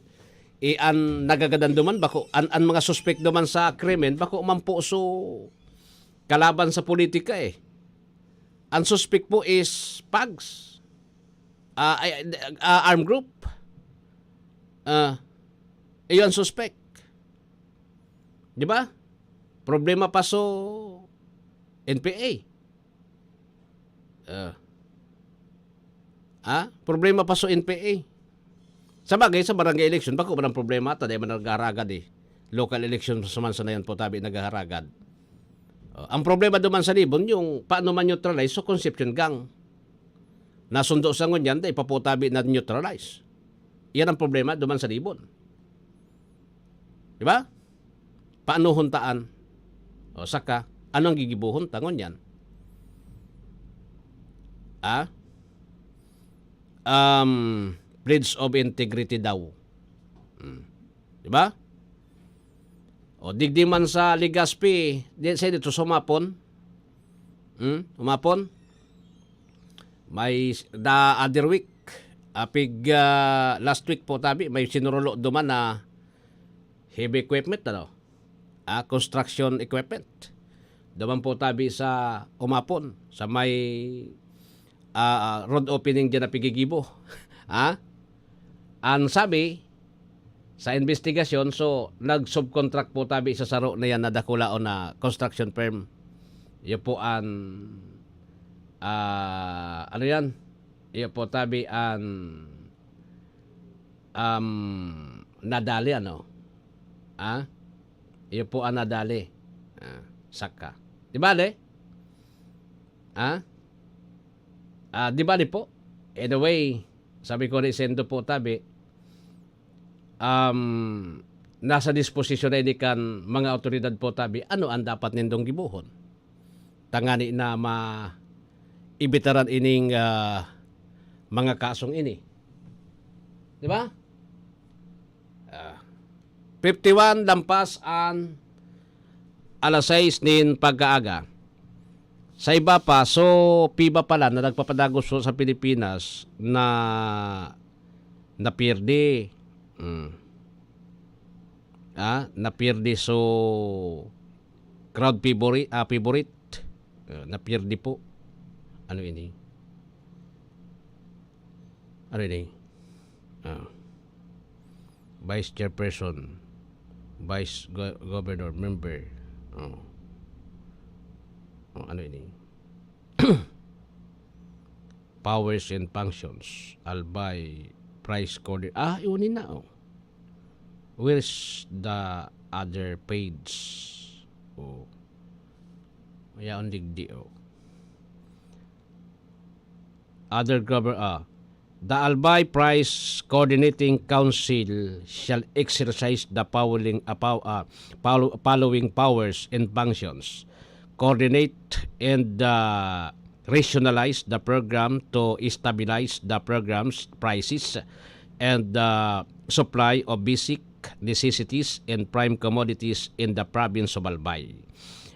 An nagagadan duman bako an mga suspect duman sa krimen bako mampo so kalaban sa politika eh. Ang suspect po is PAGS. Armed group. Iyon suspect. Di ba? Problema pa so NPA. Problema pa so NPA. Sa bagay, sa barangay election, bako ba ng problema? Taday man nagharagad eh. Local election suman sa nayan po tabi nagharagad. Ang problema duman sa Libon, yung paano man neutralize, so conception gang. Nasundo sa ngon yan, day paputabi na neutralize. Yan ang problema duman sa Libon. Diba? Paano huntaan? Saka, anong gigibuhon? Tangon yan. Pledge of integrity daw. Diba? Digdi man sa Legazpi, sa dito sumapon. Umapon. May the other week, last week po tabi, may sinurulo duman na heavy equipment, construction equipment. Duman po tabi sa umapon, sa may road opening dyan na pigigibo. Ang sabi, sa investigasyon, so nag-subcontract po tabi sa saro na yan na dakulao na construction firm. Iyo po an ano yan? Iyo po tabi an nadali ano? Iyo po an nadali. Saka. Di bale? Di bale po? Anyway, sabi ko ni Sendo po tabi, nasa disposisyon na ini kan mga otoridad po tabi, ano ang dapat nindong gibuhon? Tangani na ibitaran ining mga kasong ini. Di ba? 51 lampas an alas 6 nin pagkaaga. Sa iba pa, so piba pala na nagpapadagos sa Pilipinas na napirdi. Napirdi so crowd favorite. Napirdi po. Ano ini? Vice Chairperson, Vice Governor Member. Ano ini? Powers and functions. Albay price coordinator. Iunin na. Where's the other page? Mayaon digdi. Other governor. The Albay Price Coordinating Council shall exercise the following powers and functions. Coordinate and rationalize the program to stabilize the program's prices and the supply of basic necessities and prime commodities in the province of Albay.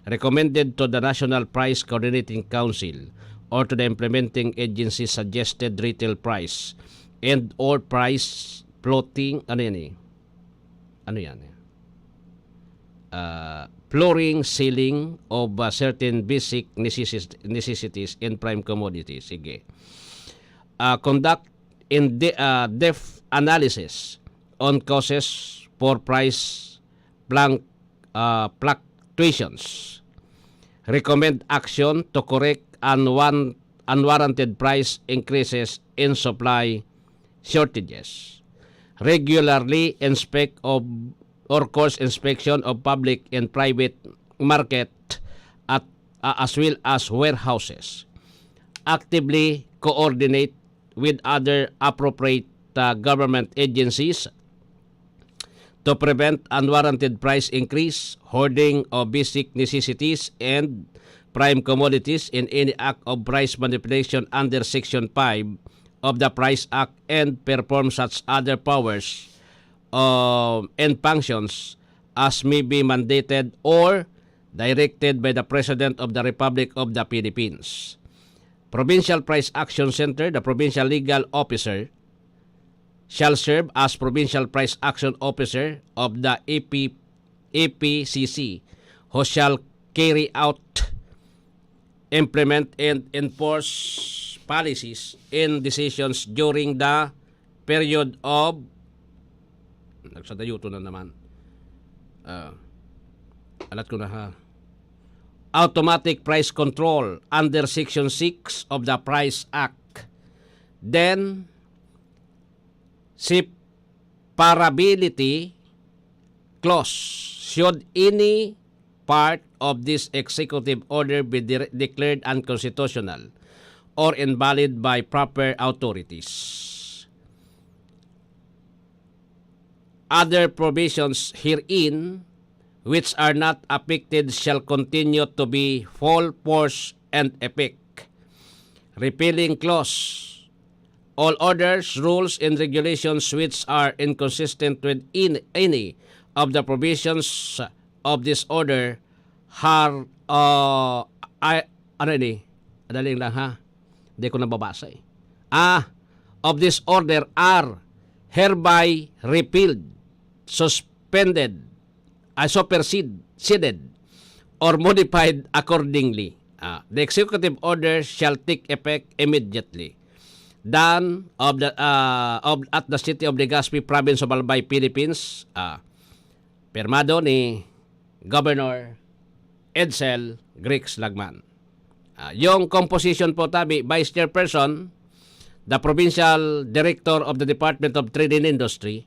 Recommended to the National Price Coordinating Council or to the implementing agency suggested retail price and or price floating flooring ceiling of certain basic necessities in prime commodities. Sige. Conduct in depth analysis on causes for price fluctuations. Recommend action to correct unwarranted price increases in supply shortages. Regularly inspect or course inspection of public and private market as well as warehouses. Actively coordinate with other appropriate government agencies to prevent unwarranted price increase, hoarding of basic necessities and prime commodities in any act of price manipulation under Section 5 of the Price Act and perform such other powers and functions as may be mandated or directed by the President of the Republic of the Philippines. Provincial Price Action Center, the provincial legal officer, shall serve as Provincial Price Action Officer of the APCC, who shall carry out, implement, and enforce policies and decisions during the period of nagsatayuto na naman. Alat ko na ha. Automatic price control under Section 6 of the Price Act. Then, separability clause. Should any part of this executive order be declared unconstitutional or invalid by proper authorities. Other provisions herein which are not affected shall continue to be full force and effect. Repealing clause. All orders, rules, and regulations which are inconsistent with any of the provisions of this order are adaling lang ha. Hindi ko nababasa eh. Of this order are hereby repealed, suspended, superseded, or modified accordingly. The executive order shall take effect immediately. Done at the city of Legazpi, province of Albay, Philippines. Pirmado ni Governor Edsel Grix Lagman. Yung composition po tabi, Vice Chairperson, the Provincial Director of the Department of Trade and Industry,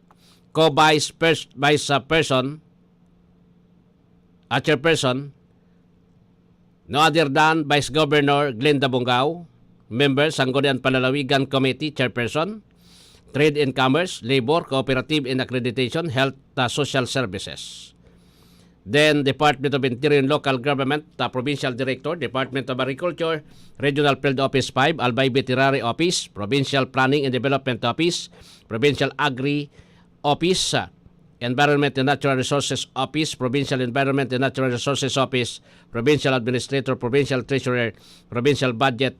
Co-Vice Person, Chairperson, No other than Vice Governor Glenda Bongao, Member Sangguniang Panlalawigan Committee Chairperson, Trade and Commerce, Labor, Cooperative and Accreditation, Health, Social Services. Then Department of Interior and Local Government, Provincial Director, Department of Agriculture, Regional Field Office 5, Albay Veterinary Office, Provincial Planning and Development Office, Provincial Agri Office, Environment and Natural Resources Office, Provincial Environment and Natural Resources Office, Provincial Administrator, Provincial Treasurer, Provincial Budget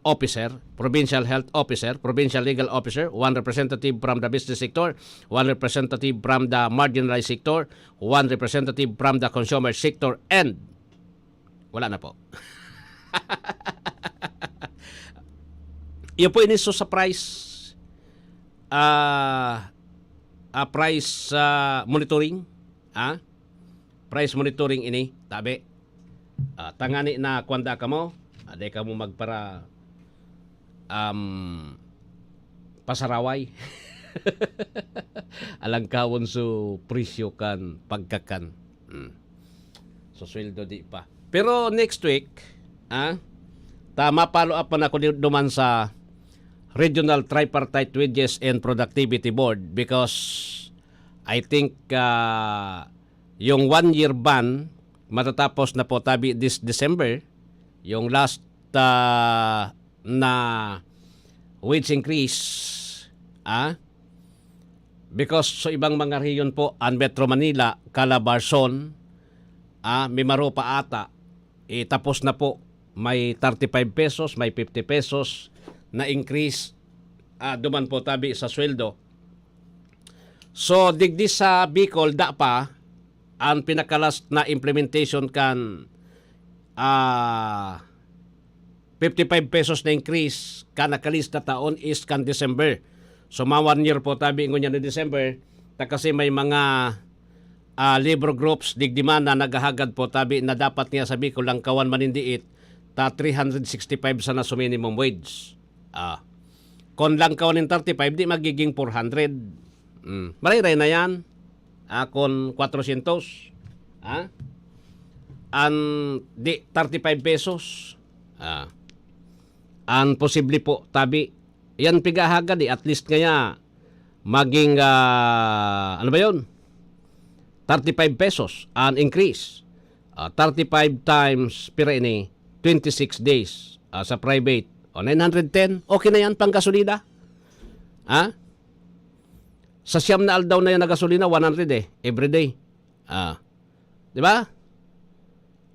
Officer, Provincial Health Officer, Provincial Legal Officer, one representative from the business sector, one representative from the marginalized sector, one representative from the consumer sector, and wala na po. Iyon po iniso sa price price monitoring. Price monitoring ini, tabi. Tangani na kwanda ka mo, aday ka mo magpara pasaraway. Alangkawon so presyo kan pagkakan. So sweldo di pa. Pero next week, tama follow up na ako duman sa Regional Tripartite Wages and Productivity Board because I think yung 1-year ban matatapos na po tabi this December, yung last na wage increase because sa ibang mga rehiyon po ang Metro Manila, Calabarzon, Mimaro pa ata tapos na po, may 35 pesos, may 50 pesos na increase duman po tabi sa sweldo. So digdi sa Bicol da pa ang pinakalas na implementation kan 55 pesos na increase kan nakalista taon is kan December. So 1 year po tabi ngunya ni December ta kasi may mga labor groups digdiman na naghahagad po tabi na dapat niya sa Bicol lang kawan manindiit ta 365 sana so minimum wage. Kung lang kawan ng 35 di magiging 400. Maray-ray na yan. Kung 400 an di 35 pesos. An posible po tabi yan pigahaga di at least kaya maging ano ba yun 35 pesos an increase 35 times pira ini 26 days sa private 910 okay na yan pang gasolina sa siyam na aldaw na yan na gasolina 100 everyday di ba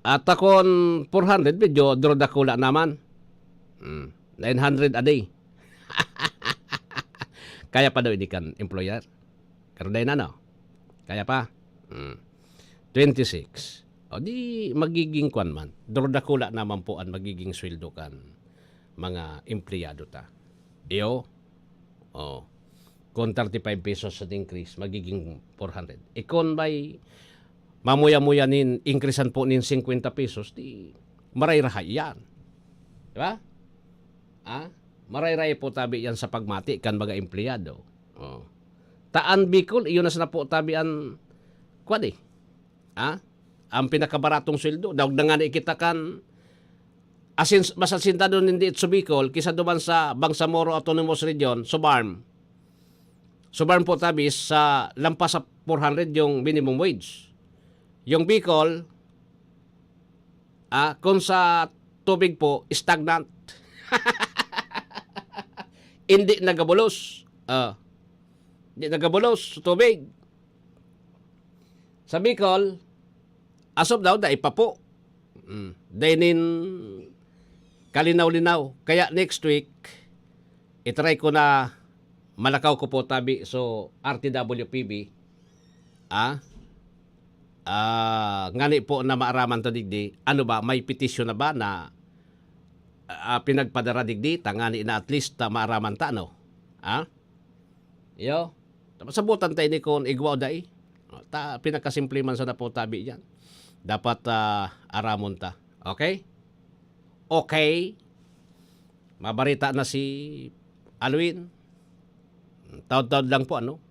at akon 400 medyo drodakula naman 900 a day. Kaya pa daw hindi kan employer. Karoday na no? Kaya pa. 26. O di magiging kwan man. Drodakula naman po ang magiging sweldo kan mga empleyado ta. Iyo. Kung 35 pesos sa increase, magiging 400. Ikon ba'y mamuya-muyanin, increasean po nin 50 pesos, di maray-rahay yan. Diba? Maray-ray po tabi yan sa pagmati kan mga empleyado. Taan Bicol, iyon na sa po tabi ang kwad ang pinakabaratong sweldo. Dawag na nga na ikita kan mas asintado hindi sa Bicol kisa duman sa Bangsamoro Autonomous Region, Subarm. Subarm po tabi sa lampas sa 400 yung minimum wage. Yung Bicol, kung sa tubig po, stagnant. Hindi nagabulos. Hindi nagabulos sa tubig. Sa Bicol, asob daw, da ipapo. Dainin kalinaw-linaw. Kaya next week, itry ko na malakaw ko po tabi so RTWPB. Ngani po na maaraman to digdi. Ano ba, may petisyon na ba na pinagpadara digdi, tangani na at least maaraman ta, no? Yo, sabutan tayo ni kon igwaw dai. Pinakasimple man sa na po tabi yan. Dapat aramon ta. Okay? Okay. Mabarita na si Alwin. Taod-taod lang po, ano?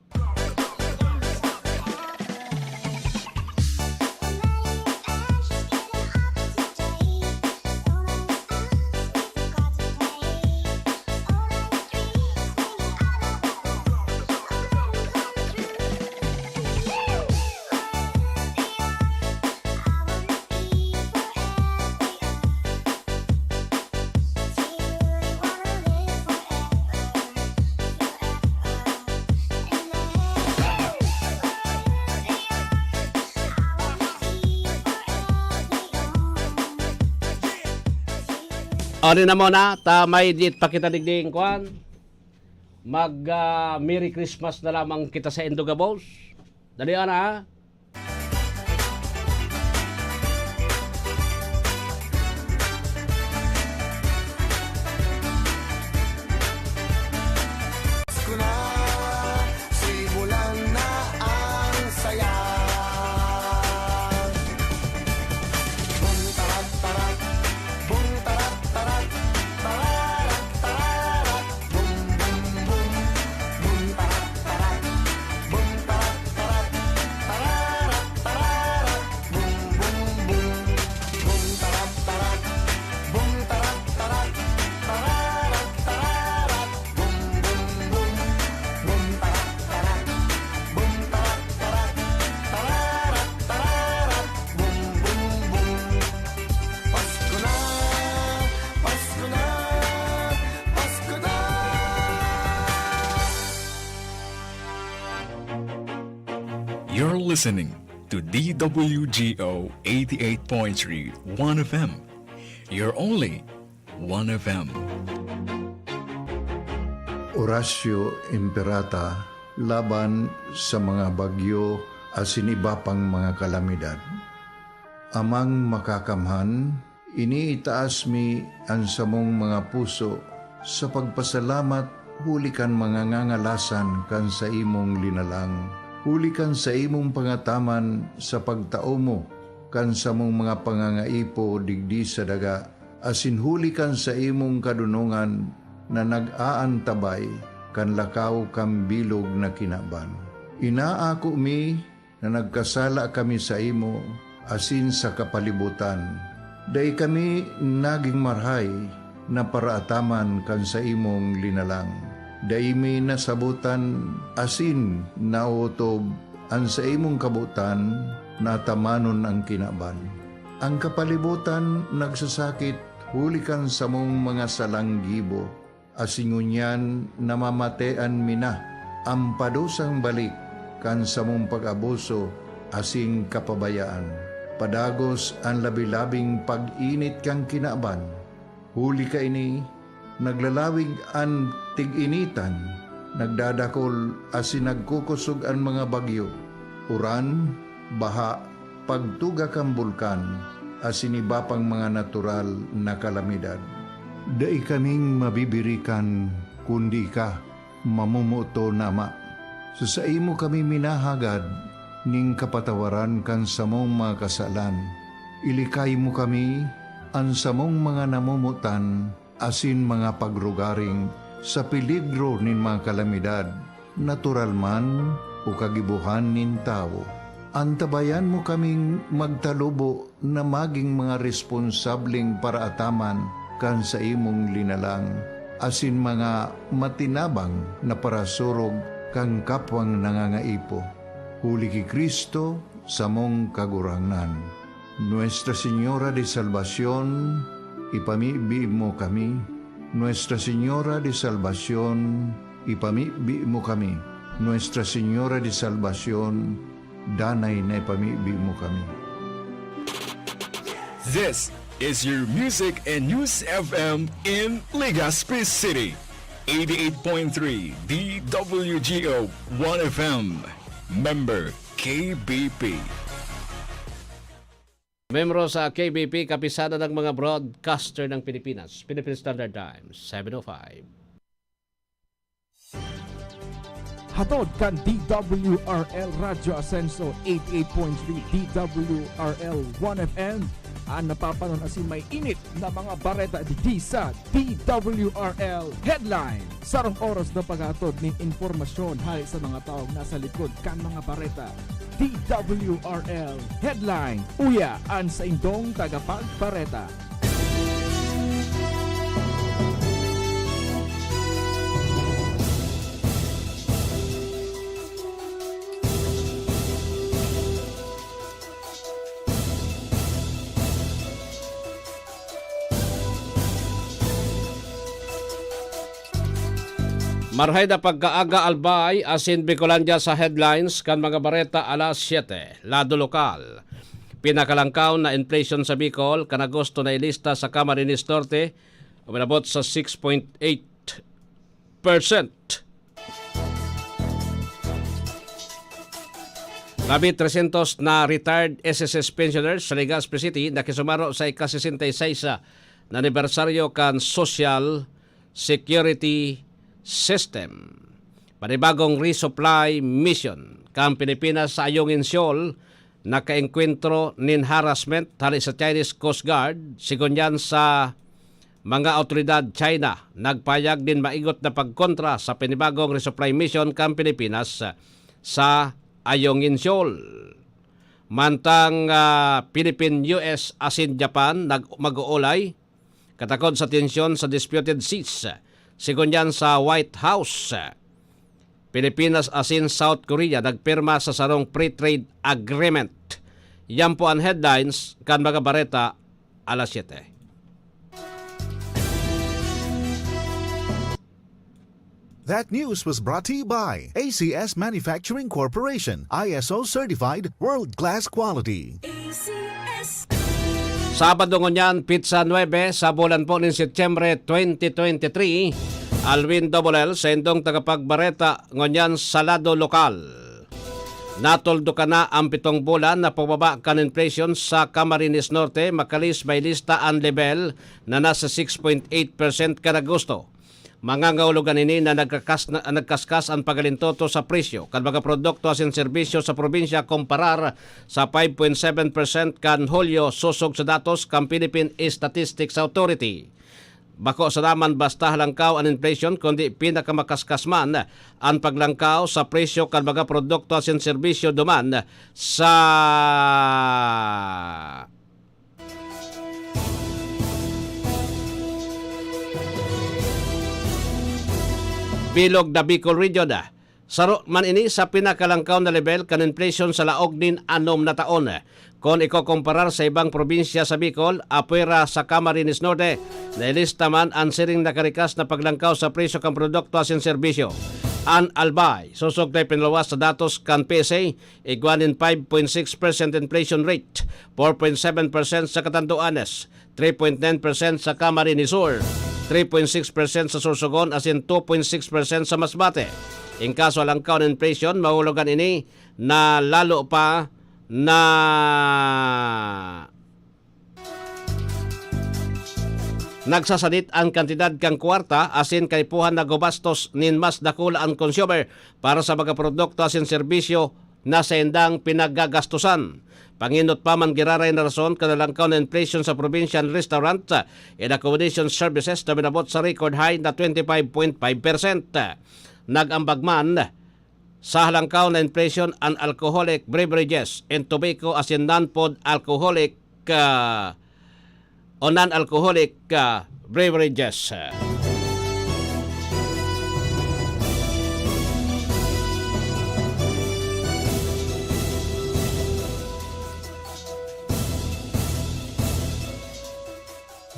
Ano na muna, tamay dit pa kita digding kwan. Merry Christmas na lamang kita sa Indogabos. Dali na. Simulan na ang saya. Bum tarat tarat, bum tarat tarat, tararat tararat, bum bum bum, bum tarat tarat, bum tarat tarat, tararat tararat, bum bum bum, bum tarat tarat, bum tarat tarat, tararat tararat, bum bum bum, bum tarat tarat, bum tarat tarat, tararat tararat, bum bum bum. Pasko na, Pasko na, Pasko na. You're listening to DWGO 88.3 1FM. You're only 1FM. Orasyo Imperata laban sa mga bagyo asin iba pang mga kalamidad. Amang makakamhan, iniitaas mi ang samong mga puso sa pagpasalamat huli kan mga ngangalasan kan sa imong linalang. Huli kan sa imong pangataman sa pagtao mo kan sa mong mga pangangaipo digdi sa daga. Asin huli kan sa imong kadunungan na nag-aantabay kan lakaw kam bilog na kinaban. Inaako mi na nagkasala kami sa imo asin sa kapalibutan. Day kami naging marhay na paraataman kan sa imong linalang. Day mi nasabutan asin nautob ang sa imong kabutan na tamanon ang kinaban. Ang kapalibutan nagsasakit huli kan sa mong mga salanggibo. Asingunyan namamatean mina ang padusang balik kan sa mong pag-abuso asing kapabayaan. Padagos ang labi-labing pag-init kang kinaban. Huli ka ini, naglalawig ang tig-initan, nagdadakol asin nagkukusog ang mga bagyo. Uran, baha, pagtuga kang bulkan, asin iba pang mga natural na kalamidad. Dai kaming mabibirikan, kundi ka, mamumuto nama. Sa imo kami minahagad, ning kapatawaran kan samong mga kasalan. Ilikay mo kami, ang samong mga namumutan, asin mga pagrugaring, sa peligro nin mga kalamidad, natural man o kagibuhan nin tao. Antabayan mo kaming magtalubo na maging mga responsabling paraataman kan sa imong linalang, asin mga matinabang na parasurog kang kapwang nangangaipo. Huli ki Kristo sa mong kagurangan. Nuestra Señora de Salvación, ipamibi mo kami. Nuestra Señora de Salvación, ipamibi mo kami. Nuestra Señora de Salvación, danay na ipamibi mo kami. This is your Music and News FM in Legazpi City. 88.3 DWGO 1FM. Member KBP. Membro sa KBP, kapisada ng mga broadcaster ng Pilipinas. Philippine Standard Time, 7:05. Hatod kan DWRL Radio Ascenso 88.3 DWRL 1FM ang napapanon asin may init na mga bareta di sa DWRL Headline. Sarong oras na paghatod ng informasyon hali sa mga taong nasa likod kan mga bareta. DWRL Headline. Uya an sa indong tagapagbareta. Marhay na pagkaaga albay asin Bicolandia sa headlines kan mga bareta alas 7. Lado lokal. Pinakalangkaw na inflation sa Bicol kan Agosto na ilista sa Camarines Norte Uminabot sa 6.8%. Labing 300 na retired SSS pensioners sa Legazpi City nakisumaro sa ika-66 na anibersaryo kan Social Security System. Panibagong resupply mission kan Pilipinas sa Ayungin Seoul nakaengkwentro nin harassment hali sa Chinese Coast Guard. Sigon yan sa mga otoridad China, nagpayag din maigot na pagkontra sa panibagong resupply mission kan Pilipinas sa Ayungin Seoul. Mantang Philippine, US, asin Japan mag-uulay katakod sa tensyon sa disputed seas. Sigon yan sa White House. Pilipinas asin South Korea nagpirma sa sarong pre-trade agreement. Yan po ang headlines kan mga bareta alas 7. That news was brought to you by ACS Manufacturing Corporation, ISO certified world-class quality. Sabado ngunyan, Pizza 9 sa bulan po ng Setyembre 2023. Alvin L. sa indong tagapagbareta ngunyan sa lado lokal. Natoldo ka na ang 7 bulan na pababa kan inflation sa Camarines Norte, makalis may lista ang level na nasa 6.8% kada gusto. Mga ngaulugan ini na nagkaskas ang pagalintoto sa presyo kan mga produkto asin serbisyo sa probinsya komparar sa 5.7% kan Hulyo susog sa datos kan Philippine Statistics Authority. Bako sa daman basta halangkaw ang inflation kundi pinakamakaskas man ang paglangkaw sa presyo kan mga produkto asin serbisyo duman sa bilog na Bicol Region. Saro man ini sa pinakalangkaw na level kan inflation sa laog din 6 na taon. Kung ikokomparar sa ibang probinsya sa Bicol, apwera sa Camarines Norte, nailista man ang siring nakarikas na paglangkaw sa presyo kan produkto asin serbisyo. An Albay, susog na pinalawas sa datos kan PSA, iguanin 5.6% inflation rate, 4.7% sa Catanduanes, 3.9% sa Camarines Sur, 3.6% sa Sorsogon asin 2.6% sa Masbate. In kaso langkaw ng inflation, mahulugan ini na lalo pa na nagsasadit ang kantidad kang kwarta asin kaipuhan na gobastos nin mas dakula ang consumer para sa mga produkto asin serbisyo na sa indang pinagagastusan. Panginot pa man giraray na rason kadalangkaw na inflation sa provincial restaurant and accommodation services na minabot sa record high na 25.5%. Nagambag man sa halangkaw na inflation ang alcoholic beverages and tobacco asin non-food alcoholic o non-alcoholic beverages.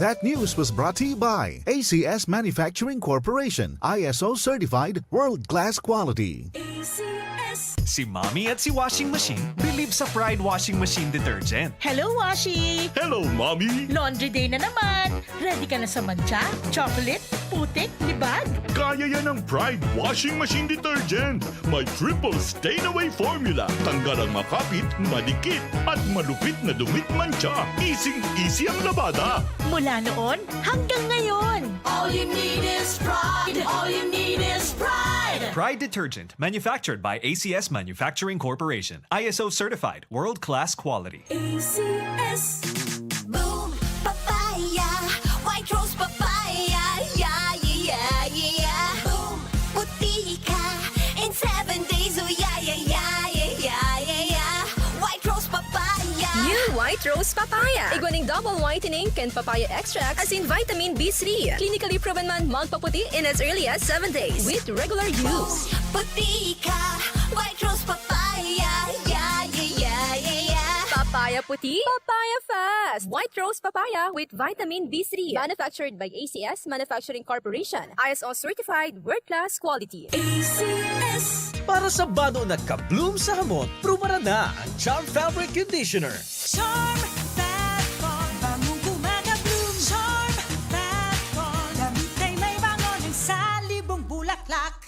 That news was brought to you by ACS Manufacturing Corporation, ISO certified world-class quality. Si Mommy at si Washing Machine believe sa Pride Washing Machine Detergent. Hello, Washi! Hello, Mommy! Laundry day na naman! Ready ka na sa mancha, chocolate, putik, libag? Kaya yan ang Pride Washing Machine Detergent. May triple stain-away formula. Tanggal ang makapit, madikit, at malupit na dumit mancha. Easy ang labada. Mula noon hanggang ngayon. All you need is pride. All you need is pride. Pride Detergent, manufactured by ACS Manufacturing Corporation. ISO certified, world-class quality. ACS. Boom, papaya. White rose papaya. Yeah, yeah, yeah. Boom, puti ka. In 7 days, oh yeah, yeah, yeah, yeah, yeah, yeah. White rose papaya. New White Rose Papaya. Iguaning double whitening and papaya extract as in vitamin B3. Clinically proven man magpaputi in as early as 7 days with regular use. Puti ka. White rose papaya. Yeah, yeah, yeah, yeah, yeah. Papaya puti, papaya fast. White Rose Papaya with vitamin B3. Manufactured by ACS Manufacturing Corporation. ISO certified world-class quality. ACS. Para sa bado na ka-bloom sa hamon, prumara na ang Charm Fabric Conditioner. Charm Fat Farm. Bangong gumaga-bloom. Charm Fat Farm.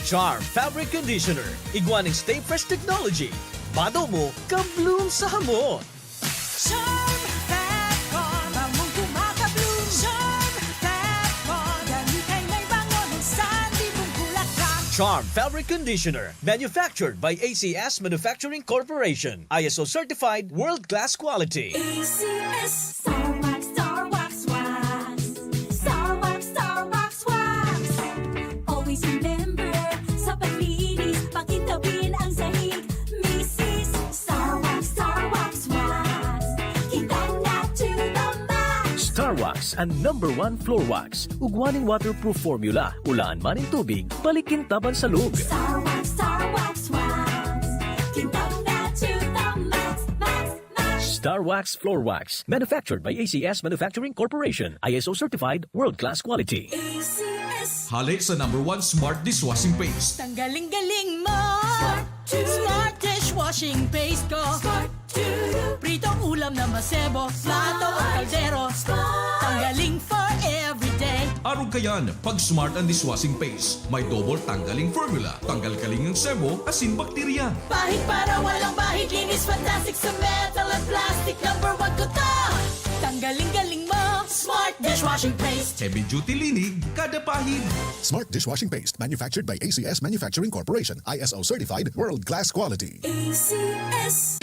Charm Fabric Conditioner. Iguaning Stay Fresh Technology. Bado mo, ka-bloom sa hamon. Charm Fab-Con, bangong kumaka-bloom. Charm Fab-Con, gamit ay may bango ng sandibong bulaklak. Charm Fabric Conditioner. Manufactured by ACS Manufacturing Corporation. ISO certified world-class quality. ACS Star Wax, Star Wax Wax. Star Wax, Star Wax Wax. Always remember, sa paglinis, pakitawin ang sahig. Mrs. Star Wax, Star Wax Wax. Kitang na to the max. Star Wax ang #1 floor wax. Ugwaning waterproof formula. Ulaan man in tubig, balikin taban sa lug. Star Wax, Star Wax Wax. Kitang na to the max, max, max. Star Wax Floor Wax. Manufactured by ACS Manufacturing Corporation. ISO certified world-class quality. ACS. Hali sa #1 Smart Dishwashing Paste. Tanggaling-galing mo. Smart dishwashing paste ko. Pritong ulam na masebo. Plato o kaldero. Tanggaling for everyday. Araw kayan, pag Smart and Dishwashing Paste, may double tanggaling formula. Tanggal kaling ng sebo, asin bakterya. Bahid para walang bahid. Linis fantastic sa metal at plastic. #1 ko to. Tanggaling-galing mo. Smart dishwashing paste. Heavy duty linig, kada pahid. Smart Dishwashing Paste, manufactured by ACS Manufacturing Corporation. ISO certified, world-class quality. ACS.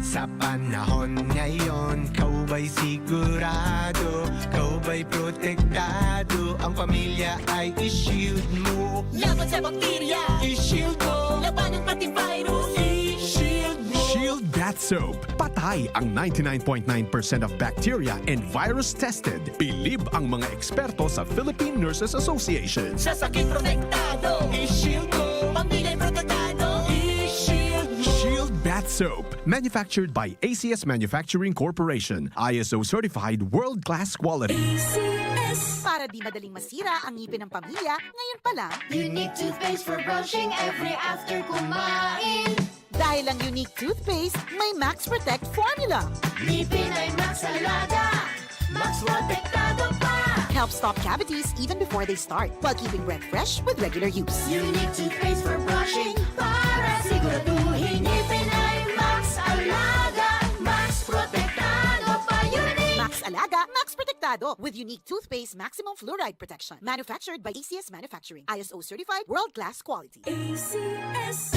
Sa panahon ngayon, kau ba'y sigurado? Kau ba'y protektado? Ang pamilya ay i-shield mo. Laban sa bakterya. I-shield mo. Laban ng pati virus. I-shield mo. Shield Bath Soap. Patay ang 99.9% of bacteria and virus tested. Bilib ang mga eksperto sa Philippine Nurses Association. Sa sakit protektado. I-shield mo. Pamilya protektado. I-shield mo. Shield Bath Soap. Manufactured by ACS Manufacturing Corporation. ISO certified world-class quality. ACS. Para di madaling masira ang ngipin ng pamilya, ngayon pa lang, Unique toothpaste for brushing every after kumain. dahil ang unique toothpaste, may Max Protect formula. Ngipin ay Max Alaga. Max protektado pa. Help stop cavities even before they start, while keeping breath fresh with regular use. Unique toothpaste for brushing para siguraduhin ngipin ay Max Alaga. Max protektado pa. Unique. Max Alaga, Max Protectado with unique toothpaste maximum fluoride protection. Manufactured by ACS Manufacturing. ISO certified world-class quality. ACS.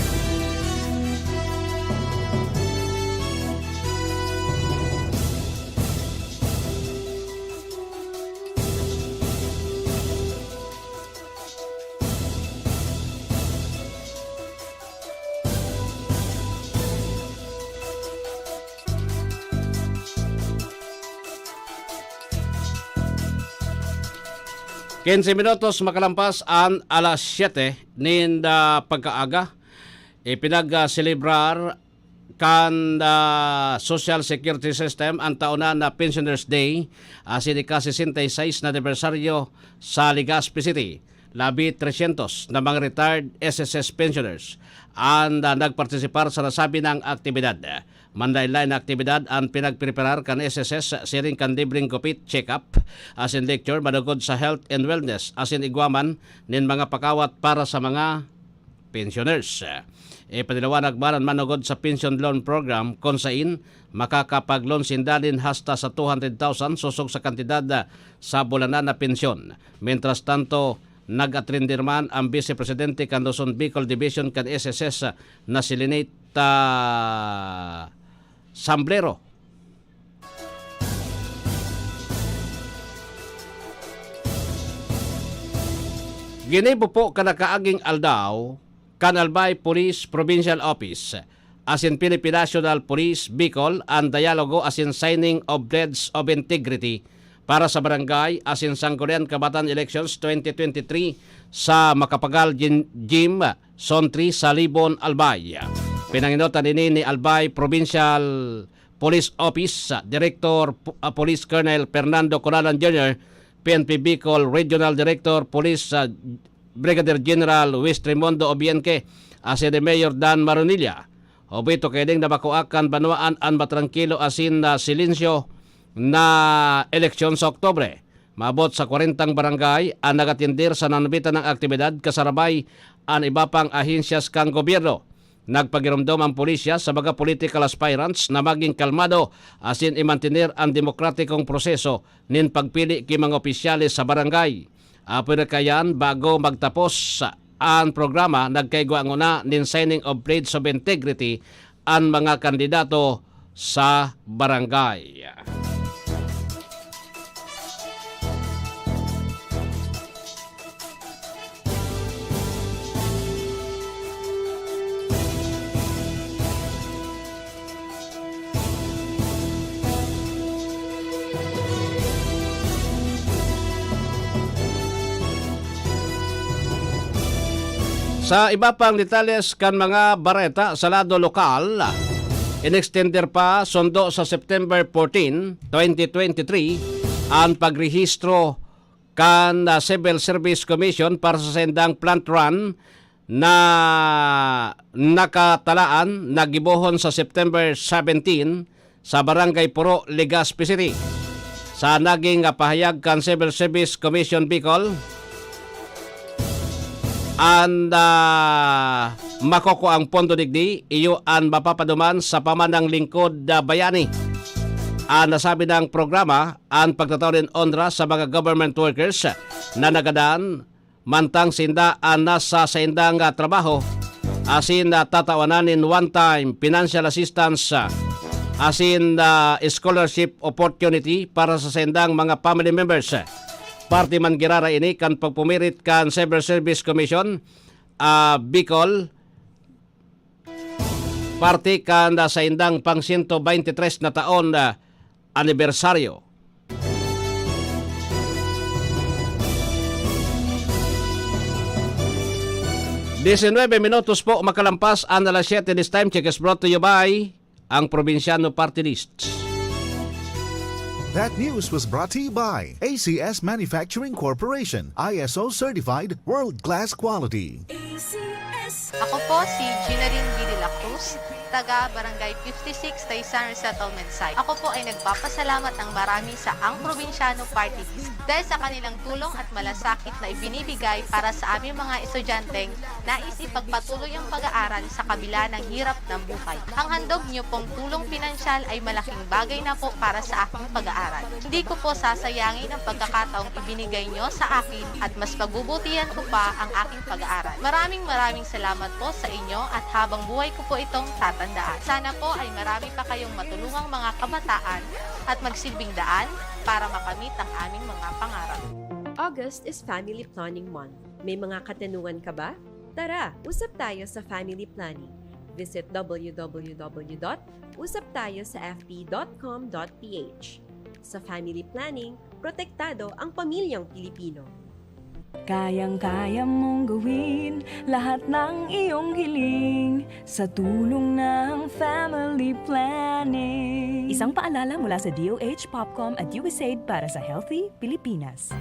Quince minutos makalampas ang alas 7 ninda pagkaaga. Ipinag-celebrar kan Social Security System ang taonan na Pensioners Day asin ika-66 na anibersaryo sa Legazpi City. Labi 300 na mga retired SSS pensioners ang nagpartisipar sa nasabi ng aktibidad. Mandaylay na aktibidad ang pinagpreparar kan SSS siring kan libreng gupit check-up asin lecture manugod sa health and wellness asin igwaman nin mga pakawat para sa mga pensioners. Ipanilawanag man manugod sa pension loan program kung sain makakapag-loan sindalin hasta sa 200,000 susog sa kantidad sa bulanan na pensyon. Mientras tanto, nag-atrendir man ang Vice Presidente kan Luzon Bicol Division kan SSS na si Lineta Samblero. Ginibo po kanakaaging aldaw kan Albay Police Provincial Office asin Philippine National Police Bicol ang dialogo asin signing of Pledge of Integrity para sa barangay asin Sangguniang Kabataan Elections 2023 sa Makapagal Gym Zone 3 sa Libon, Albay. Pinanginotan ini ni Albay Provincial Police Office Director Police Colonel Fernando Conalan Jr., PNP Bicol Regional Director Police Brigadier General Luis Trimondo Obienque, asin de Mayor Dan Maronilla. Obito kayong nabakuakan banwaan ang matrangkilo asin na silensyo na eleksyon sa Oktobre. Maabot sa 40 barangay ang nagatindir sa nanbitan ng aktibidad kasarabay ang iba pang ahensyas kang gobyerno. Nagpagirumdom ang pulisya sa mga political aspirants na maging kalmado asin imantinir ang demokratikong proseso nin pagpili ki mga opisyalis sa barangay. Apoi kayan bago magtapos ang programa nagkaigwa ang una nin signing of pledge of integrity ang mga kandidato sa barangay. Sa iba pang detalles kan mga bareta sa lado lokal, inextender pa sundo sa September 14, 2023 ang pagrehistro kan Civil Service Commission para sa sendang plant run na nakatalaan na gibohon sa September 17 sa Barangay Puro, Legazpi City. Sa naging pahayag kan Civil Service Commission Bicol, and makoko ang pondo digdi iyo ang mapapaduman sa pamanang lingkod bayani. Nasabi ng programa ang pagtatawrin onra sa mga government workers na nagadaan mantang sinda ang nasa sa indang trabaho asin tatawanan in one-time financial assistance asin scholarship opportunity para sa sindang mga family members. Parti man girara ini kan pagpumirit kan Civil Service Commission Bicol parti kan sa indang pang 123 na taon anibersaryo. $19 po makalampas ang alas 7 this time. Check is brought to you by ang Probinsyano Party List. That news was brought to you by ACS Manufacturing Corporation, ISO Certified World-Class Quality. Ako po si Ginarin B. de la Cruz, taga Barangay 56, Taysan Resettlement Site. Ako po ay nagpapasalamat ng marami sa Ang Probinsyano Party List dahil sa kanilang tulong at malasakit na ibinibigay para sa aming mga estudyanteng nais ipagpatuloy ang pag-aaral sa kabila ng hirap ng buhay. Ang handog niyo pong tulong pinansyal ay malaking bagay na po para sa aking pag-aaral. Hindi ko po sasayangin ang pagkakataong ibinigay niyo sa akin at mas pagbubutihan ko pa ang aking pag-aaral. Maraming salamat po sa inyo at habang buhay ko po itong tatandaan. Sana po ay marami pa kayong matulungang mga kabataan at magsilbing daan para makamit ang aming mga pangarap. August is Family Planning Month. May mga katanungan ka ba? Tara, usap tayo sa family planning. Visit www.usaptayosafp.com.ph. Sa family planning, protektado ang pamilyang Pilipino. Kayang-kaya mong gawin lahat ng iyong hiling sa tulong ng family planning. Isang paalala mula sa DOH, Popcom at USAID para sa Healthy Pilipinas.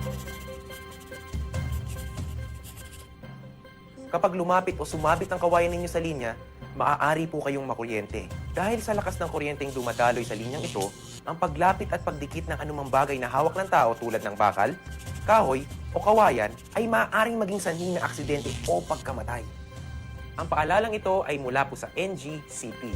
Kapag lumapit o sumabit ang kawayan ninyo sa linya, maaari po kayong makuryente. Dahil sa lakas ng kuryenteng dumadaloy sa linyang ito, ang paglapit at pagdikit ng anumang bagay na hawak ng tao tulad ng bakal, kahoy, o kawayan ay maaaring maging sanhi ng aksidente o pagkamatay. Ang paalalang ito ay mula po sa NGCP.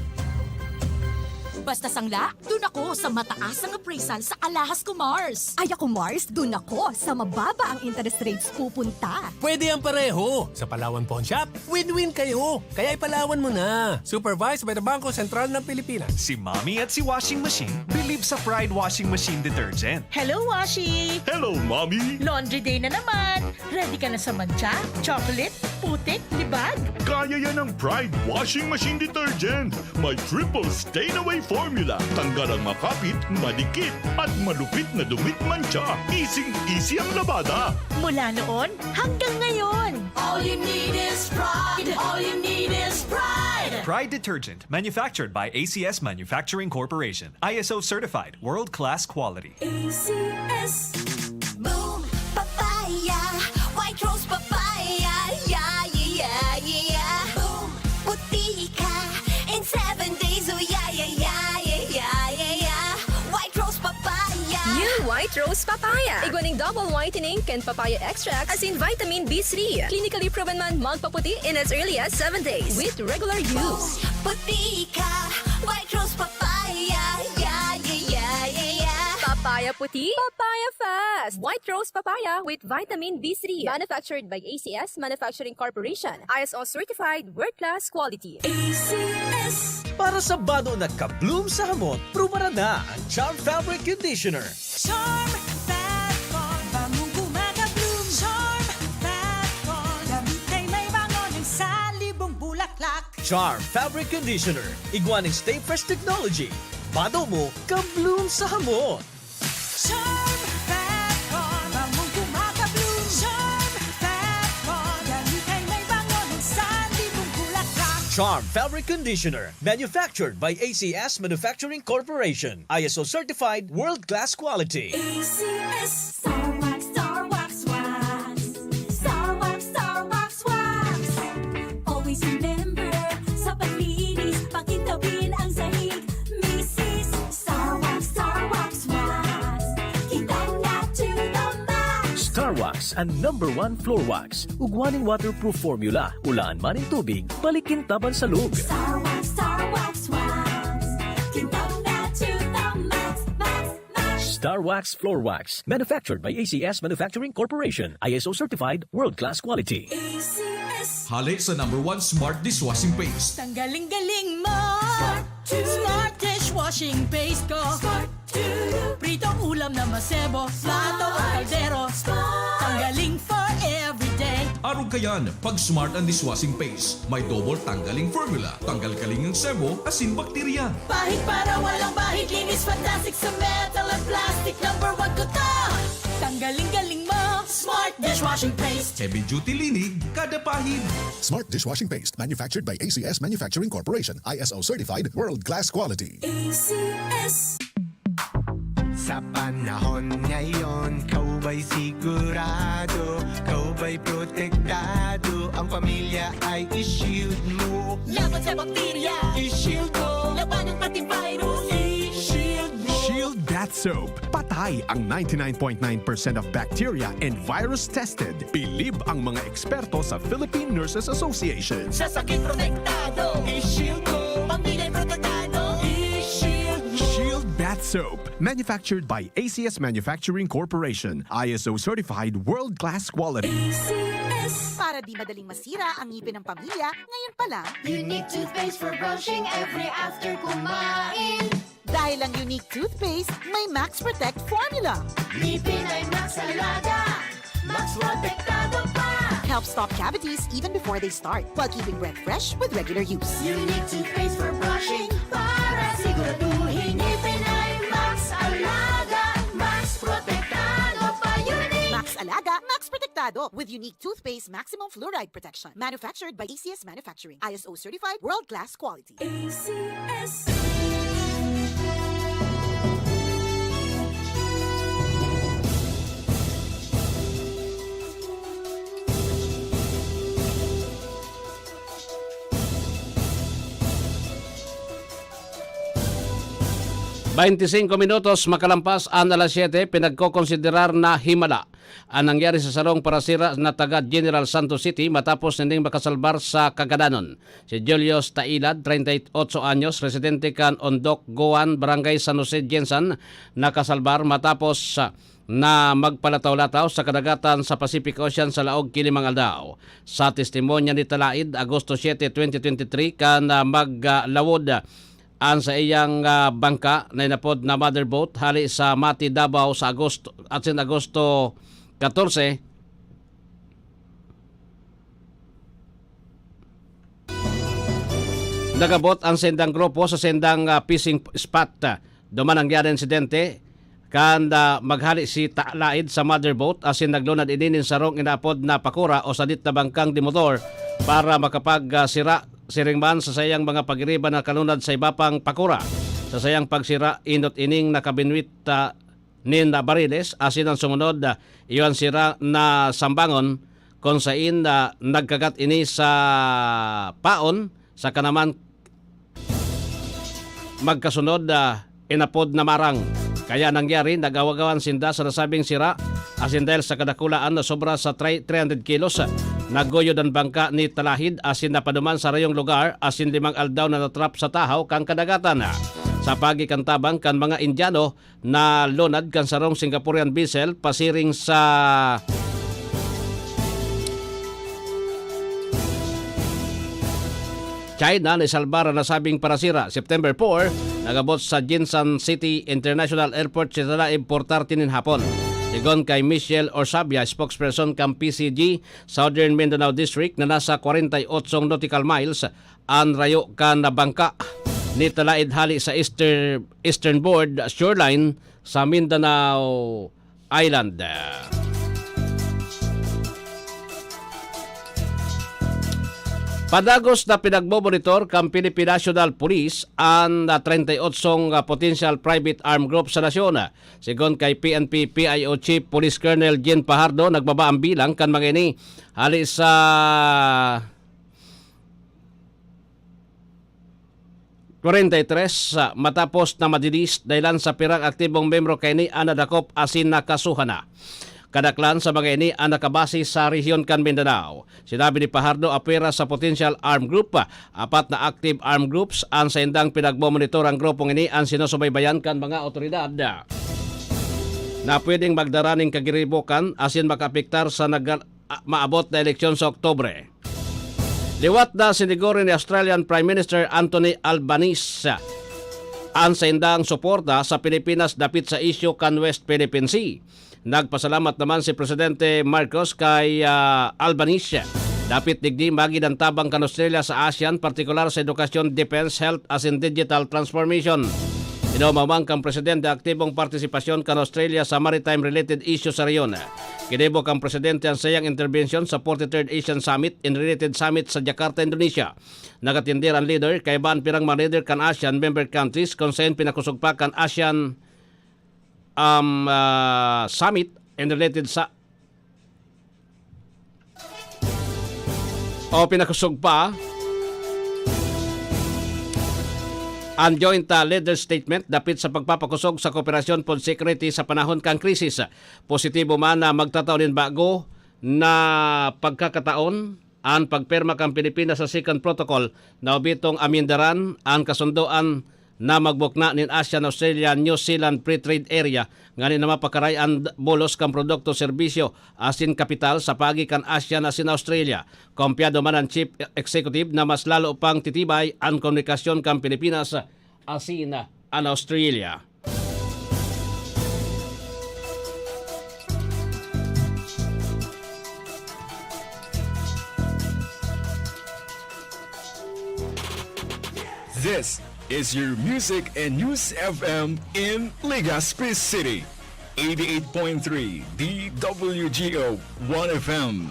Basta sangla, dun ako sa mataas ang appraisal sa Alahas Kumars. Ay ako Mars, dun ako sa mababa ang interest rates pupunta. Pwede ang pareho. Sa Palawan Pawn Shop, win-win kayo. Kaya ipalawan mo na. Supervised by the Bangko Sentral ng Pilipinas. Si Mommy at si Washing Machine believe sa Pride Washing Machine Detergent. Hello, Washi! Hello, Mommy! Laundry day na naman. Ready ka na sa mancha, chocolate, putik, libag? Kaya yan ang Pride Washing Machine Detergent. May triple stain-away formula. Tanggal ang makapit, madikit, at malupit na dumit mancha. Easy ang labada. Mula noon hanggang ngayon. All you need is pride. All you need is pride. Pride Detergent, manufactured by ACS Manufacturing Corporation. ISO certified, world-class quality. ACS. Boom, papaya. White rose papaya. Yeah, yeah, yeah. Boom, puti ka. In 7 days, oh yeah, yeah, yeah, yeah, yeah, yeah, yeah. White rose papaya. New White White Rose Papaya. Iguaning double whitening can papaya extract as in vitamin B3. Clinically proven man magpaputi in as early as 7 days with regular use. Puti ka, White Rose Papaya. Yeah, yeah, yeah, yeah, yeah. Papaya puti, papaya fast. White Rose Papaya with vitamin B3. Manufactured by ACS Manufacturing Corporation. ISO certified world-class quality. ACS. Para sa bado na ka-bloom sa hamon, prumara na ang Charm Fabric Conditioner. Charm Fat Con, bangong gumagabloom. Charm Fat Con, damit ay may bangon ng salibong bulaklak. Charm Fabric Conditioner. Iguaning Stay Fresh Technology. Bado mo, ka-bloom sa hamon. Charm Fat Con, bangong gumagabloom. Charm Fat Con, damit ay may bangon ng salibong bulaklak. Charm Fabric Conditioner. Manufactured by ACS Manufacturing Corporation. ISO certified world-class quality. ACS. Star Wax, Star Wax, Wax. Star Wax, Star Wax, Wax. Always remember, sa paglinis, pakitawin ang sahig. Mrs. Star Wax, Wax. Kitang na to the max. Star Wax ang #1 floor wax. Ugwaning waterproof formula. Ulaan man ng tubig, balikin taban sa loob. Star Wax, Wax. Kitang na to the max, max, max. Star Wax floor wax. Manufactured by ACS Manufacturing Corporation. ISO certified world-class quality. ACS. Hali sa #1 Smart Dishwashing Paste. Tanggaling-galing mo. Smart dishwashing paste ko. Pritong ulam na masebo. Plato o kaldero. Tanggaling for everyday. Araw kayan, pag Smart and Dishwashing Paste, may double tanggaling formula. Tanggal kaling ng sebo, asin bakterya. Bahid para walang bahid. Linis fantastic sa metal and plastic. #1 ko to. Tanggaling-galing mo. Smart dishwashing paste. Heavy duty linig, kada pahid. Smart Dishwashing Paste, manufactured by ACS Manufacturing Corporation. ISO certified world-class quality. ACS. Sa panahon ngayon, kau ba'y sigurado? Kau ba'y protektado? Ang pamilya ay i-shield mo. Laban sa bakterya. I-shield mo. Labanan pati virus. I-shield mo. Shield Bath Soap. Patay ang 99.9% of bacteria and virus tested. Bilib ang mga eksperto sa Philippine Nurses Association. Sa sakit protektado. I-shield mo. Pamilya protektado. I-shield mo. Shield Bath Soap. Manufactured by ACS Manufacturing Corporation. ISO certified world-class quality. ACS. Para di madaling masira ang ngipin ng pamilya, ngayon pa lang, Unique toothpaste for brushing every after kumain. dahil ang unique toothpaste, may Max Protect formula. Ngipin ay Max Alaga. Max Protectado pa. Helps stop cavities even before they start, while keeping breath fresh with regular use. Unique toothpaste for brushing para siguraduhin ngipin ay Max Alaga. Max Protectado pa. Unique. Max Alaga, Max Protectado with unique toothpaste maximum fluoride protection. Manufactured by ACS Manufacturing. ISO certified world-class quality. ACS. 25 minutos makalampas ang alas 7, pinagkokonsiderar na himala ang nangyari sa sarong parasira na taga General Santos City matapos ninding makasalbar sa kagadanon. Si Julius Tailad, 38 anyos, residente kan Ondok, Goan, Barangay San Jose, Jensan, nakasalbar matapos na magpalataw-lataw sa kadagatan sa Pacific Ocean sa laog Kilimang Aldao. Sa testimonya ni Talaid, Agosto 7, 2023, kan maglawod ang sa iyang bangka na inapod na motherboat hali sa Mati, Davao sa Agosto 14. Nagabot ang sendang grupo sa sendang fishing spot. Duman ang nangyari insidente kan maghali si Talaid sa motherboat asin naglunad ininin sarong inapod na pakura o sadit na bangkang di motor para makapagsira siringman sa sayang mga pagiriba na kanunad sa ibapang pakura. Sa sayang pagsira, inot ining nakabinwit nin na bariles asin ang sumunod iyon sira na sambangon kung sain nagkagat ini sa paon sa kanaman magkasunod inapod na marang. Kaya nangyari, nag-awagawan sinda sa nasabing sira asin dahil sa kadakulaan na sobra sa 300 kilos. Naggoyod ang bangka ni Talahid asin napaduman sa rayong lugar asin 5 aldaw na natrap sa tahaw kang kadagatan. Sa pagikantabang kan mga Indiano na lunad kan sarong Singaporean vessel pasiring sa China ni salbara na sabing parasira. September 4, nagabot sa Jinsan City International Airport siya na importar tinin hapon. Sigon kay Michelle Orsabia, spokesperson ng PCG Southern Mindanao District na nasa 48 nautical miles ang rayo ka na bangka ni talaid hali sa easternboard shoreline sa Mindanao Island. Padagos na pinagmomonitor kang Philippine National Police ang 38 potential private armed group sa nasyon. Sigon kay PNP PIO Chief Police Colonel Jean Pajardo, nagbaba ang bilang kan mga ini hali sa matapos na madilis dahilan sa pirang aktibong membro kay ni anadakop asin nakasuhana. Kadaklan sa mga ini ang nakabase sa rehiyon kan Mindanao. Sinabi ni Pajardo apera sa potential armed group. 4 na active armed groups ang sa indang pinagmomonitor ang grupong ini ang sinusubaybayan kan mga otoridad na pwedeng magdaraning kagiribukan asin makapiktar sa maabot na eleksyon sa Oktobre. Liwat na siniguro ni Australian Prime Minister Anthony Albanese ang sa indang suporta sa Pilipinas dapit sa isyu kan West Philippine Sea. Nagpasalamat naman si Presidente Marcos kay Albanese. Dapit digdi magid ang tabang kan Australia sa ASEAN, partikular sa edukasyon, defense, health as in digital transformation. Inumamang kang Presidente aktibong partisipasyon kan Australia sa maritime-related issues sa reyon. Kinibo kang Presidente ang sayang intervention sa 43rd Asian Summit in related summit sa Jakarta, Indonesia. Nagatindir ang leader kay baan pirang mga leader kan ASEAN member countries kung saan pinakusugpa kan ASEAN summit and related sa pinakusog pa ang joint leader statement dapit sa pagpapakusog sa kooperasyon for security sa panahon kang krisis. Positibo man na magtataon din bago na pagkakataon ang pagperma kang Pilipinas sa second protocol na ubitong amindaran ang kasundoan na magbukna nin ASEAN, Australia, New Zealand Free Trade Area ngani na mapakarayan bolos kang produkto serbisyo asin kapital sa pagi kan ASEAN asin Australia. Kompyado man ang Chief Executive na mas lalo pang titibay ang komunikasyon kang Pilipinas asin ang Australia. This is your Music and News FM in Legazpi City. 88.3 DWGO 1FM.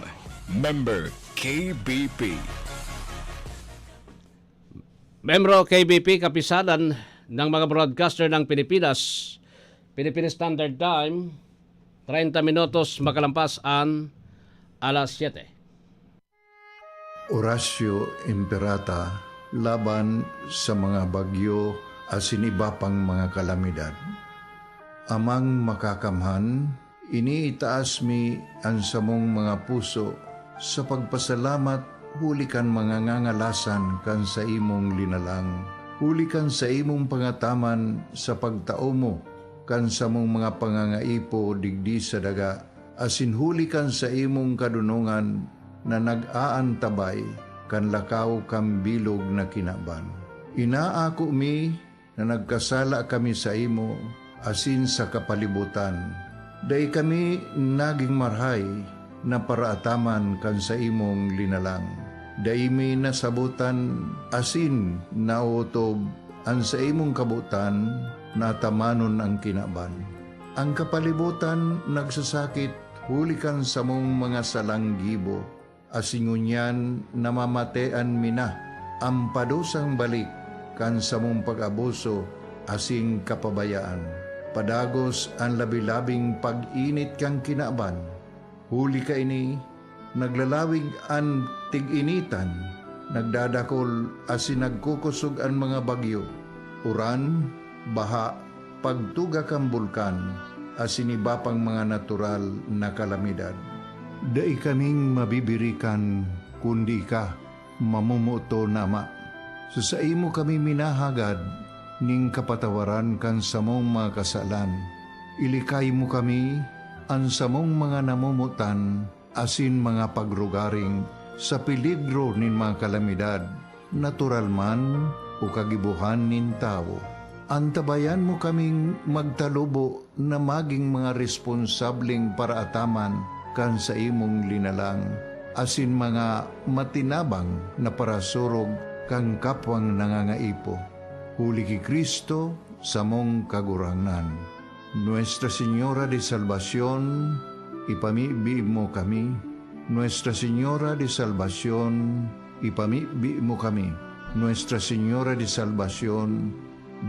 Member KBP. Membro KBP, kapisanan ng mga broadcaster ng Pilipinas. Philippine Standard Time, 30 minutos makalampas ang alas 7. Horacio Imperata laban sa mga bagyo asin iba pang mga kalamidad. Amang makakamhan, iniitaas mi ang samong mga puso sa pagpasalamat huli kan mga ngangalasan kan sa imong linalang. Huli kan sa imong pangataman sa pagtao mo kan sa mong mga pangangaipo digdi sa daga. Asin huli kan sa imong kadunungan na nag-aantabay kan lakaw kam bilog na kinaban. Inaako mi na nagkasala kami sa imo asin sa kapalibutan. Day kami naging marhay na paraataman kan sa imong linalang. Day mi nasabutan asin nautob ang sa imong kabutan na tamanon ang kinaban. Ang kapalibutan nagsasakit hulikan sa mong mga salanggibo. Asingunyan namamatean mina ang padusang balik kan sa mong pag-abuso asing kapabayaan. Padagos ang labi-labing pag-init kang kinaban. Huli ka ini, naglalawig ang tig-initan, nagdadakol asin nagkukusog ang mga bagyo. Uran, baha, pagtuga kang bulkan, asin iba pang mga natural na kalamidad. Dai kaming mabibirikan, kundi ka, mamumuto nama. So sa imo kami minahagad, ning kapatawaran kan samong mga kasalan. Ilikay mo kami, ang samong mga namumutan, asin mga pagrugaring, sa peligro nin mga kalamidad, natural man o kagibuhan nin tao. Antabayan mo kaming magtalubo na maging mga responsabling paraataman kan sa imong linalang, asin mga matinabang na parasurog kang kapwang nangangaipo. Huli ki Kristo sa mong kagurangan. Nuestra Señora de Salvación, ipamibi mo kami. Nuestra Señora de Salvación, ipamibi mo kami. Nuestra Señora de Salvación,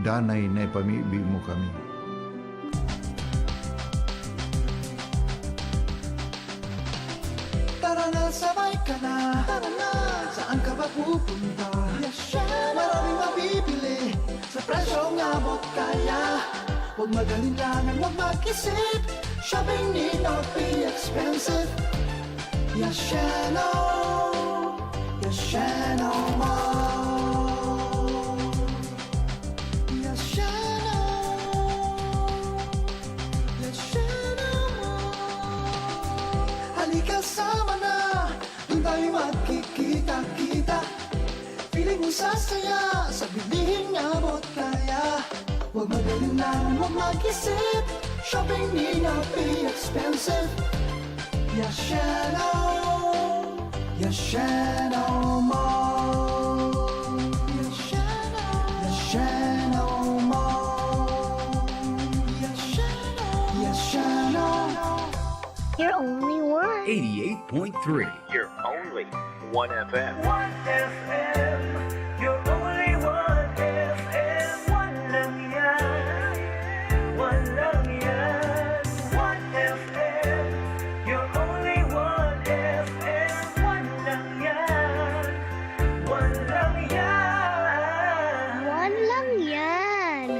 danay na ipamibi mo kami. Tara na, sabay ka na. Tara na, saan ka ba pupunta? Maraming mabibili sa presyong abot kaya. Huwag magalinlangan, huwag mag-isip. Shopping need not be expensive. Yashano Mall. Yashano Mall. Halika sama na, doon tayo magkikita-kita. Piling mo sasaya, sa bilhin abot kaya. Huwag magalinlangan, huwag mag-isip. Shopping need not be expensive. Yashano Mall. Yashano Mall. Yashano. You're only one. 88.3. You're only 1 FM. 1 FM. You're only 1 FM. 1 lang yan. 1 lang yan. 1 FM. You're only 1 FM. 1 lang yan. 1 lang yan. 1 lang yan.